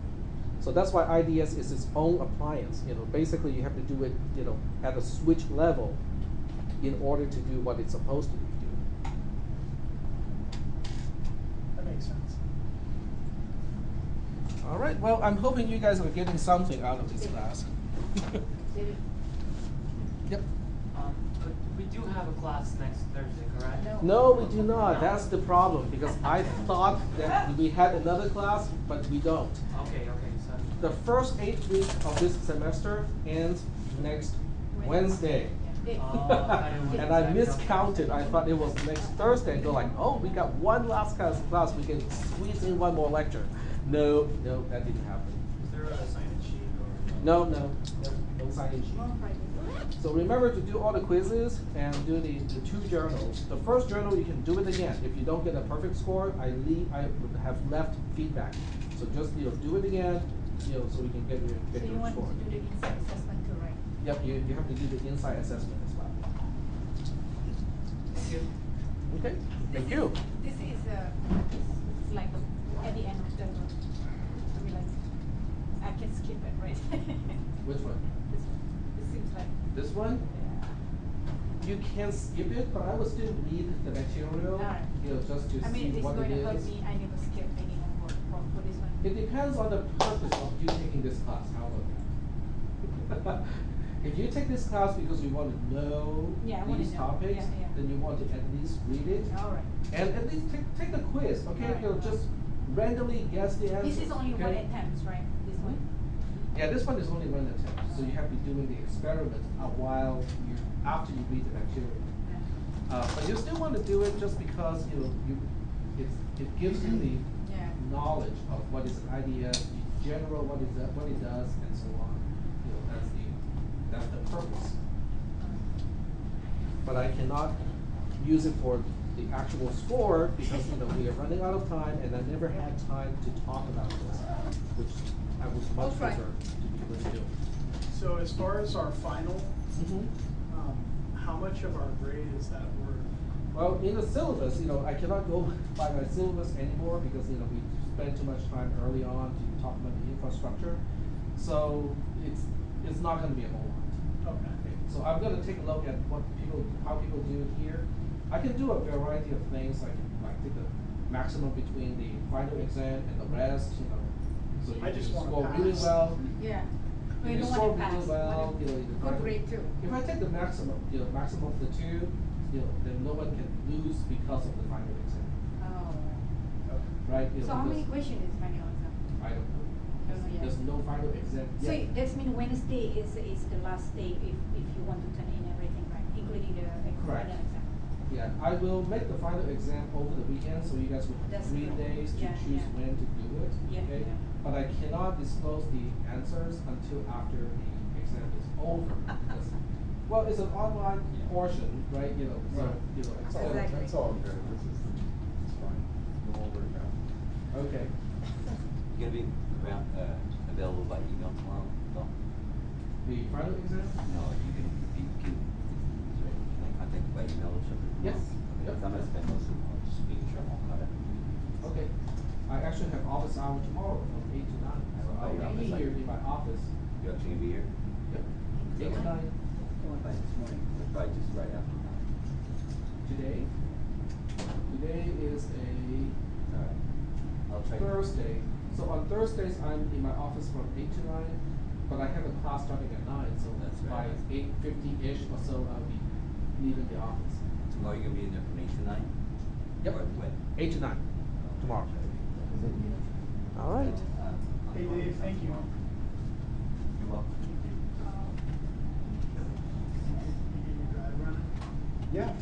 So that's why IDS is its own appliance. Basically you have to do it, at a switch level in order to do what it's supposed to do. That makes sense. All right. Well, I'm hoping you guys are getting something out of this class. Yep. But we do have a class next Thursday, correct? No, we do not. That's the problem, because I thought that we had another class, but we don't. Okay, so. The first 8 weeks of this semester ends next Wednesday. And I miscounted. I thought it was next Thursday. And go like, oh, we got one last class. We can squeeze in one more lecture. No, that didn't happen. Is there a sign-in sheet or? No sign-in sheet. So remember to do all the quizzes and do the two journals. The first journal you can do it again. If you don't get a perfect score, I have left feedback. So just do it again, so we can get your So you want score. to do the inside assessment too, right? Yep, you have to do the inside assessment as well. Thank you. Okay, thank you. This is it's like at the end of the, I mean, like, I can skip it, right? Which one? This one. It seems like. This one? Yeah. You can skip it, but I would still read the material, Alright. Just to I mean, see it's what going it to hurt is. me, I never skip any homework for this one. It depends on the purpose of you taking this class. How about that? If you take this class because you want to know Yeah, I wanna these know. topics, Yeah. then you want to at least read it. Alright. And at least take the quiz, okay? Alright. Just randomly guess the answer. This is only one okay? attempt, right? This one? Yeah, this one is only one attempt, so you have to be doing the experiment after you read the material. But you still want to do it just because it gives you the Yeah. knowledge of what is an idea, in general what it does, and so on. That's the purpose. But I cannot use it for the actual score because we are running out of time, and I never had time to talk about this, which I was much Okay. better to be able to do. So as far as our final, Mhm. how much of our grade is that worth? Well, in the syllabus, I cannot go by my syllabus anymore because, we spent too much time early on to talk about the infrastructure. So it's not gonna be a whole lot. Okay. So I'm gonna take a look at how people do it here. I can do a variety of things. I can take the maximum between the final exam and the rest, So you I just can wanna score really pass. well. Yeah. If We you don't score want to pass. really well, We you want find- good grade too. If I take the maximum, maximum of the two, then no one can lose because of the final exam, Oh. right? So how many because- questions is final exam? I don't know. Don't know yet. There's no final exam So yet. that means Wednesday is the last day if you want to turn in everything, right? Including the Correct. final exam. Yeah, I will make the final exam over the weekend, so you guys will have That's 3 good. days to Yeah, choose yeah. when to do it, Yeah, okay? yeah. But I cannot disclose the answers until after the exam is over. because- Well, it's an online portion, right, so, Right. it's Exactly. That's all good, it's fine, we'll all work out. Okay. You gonna be around, available by email tomorrow? No? The final exam? No, can I contact you by email or something? Yes. Okay, Yep. 'cause I'm gonna spend most of the just making sure I'm all caught up. Okay. I actually have office hour tomorrow from 8 to 9, so Oh, I'll yeah. be here in my office. You actually gonna be here? Yep. 8 to 9 By this morning, probably just right after now. today. Today is a Alright. I'll try. Thursday. So on Thursdays, I'm in my office from 8 to 9, but I have a class starting at 9, so That's by right. 8:50-ish or so, I'll be leaving the office. Tomorrow you're gonna be in there from 8 to 9? Yep. Or when? 8 to 9 tomorrow. All right. Hey Dave, thank you. You're welcome. You get your drive running? Yeah,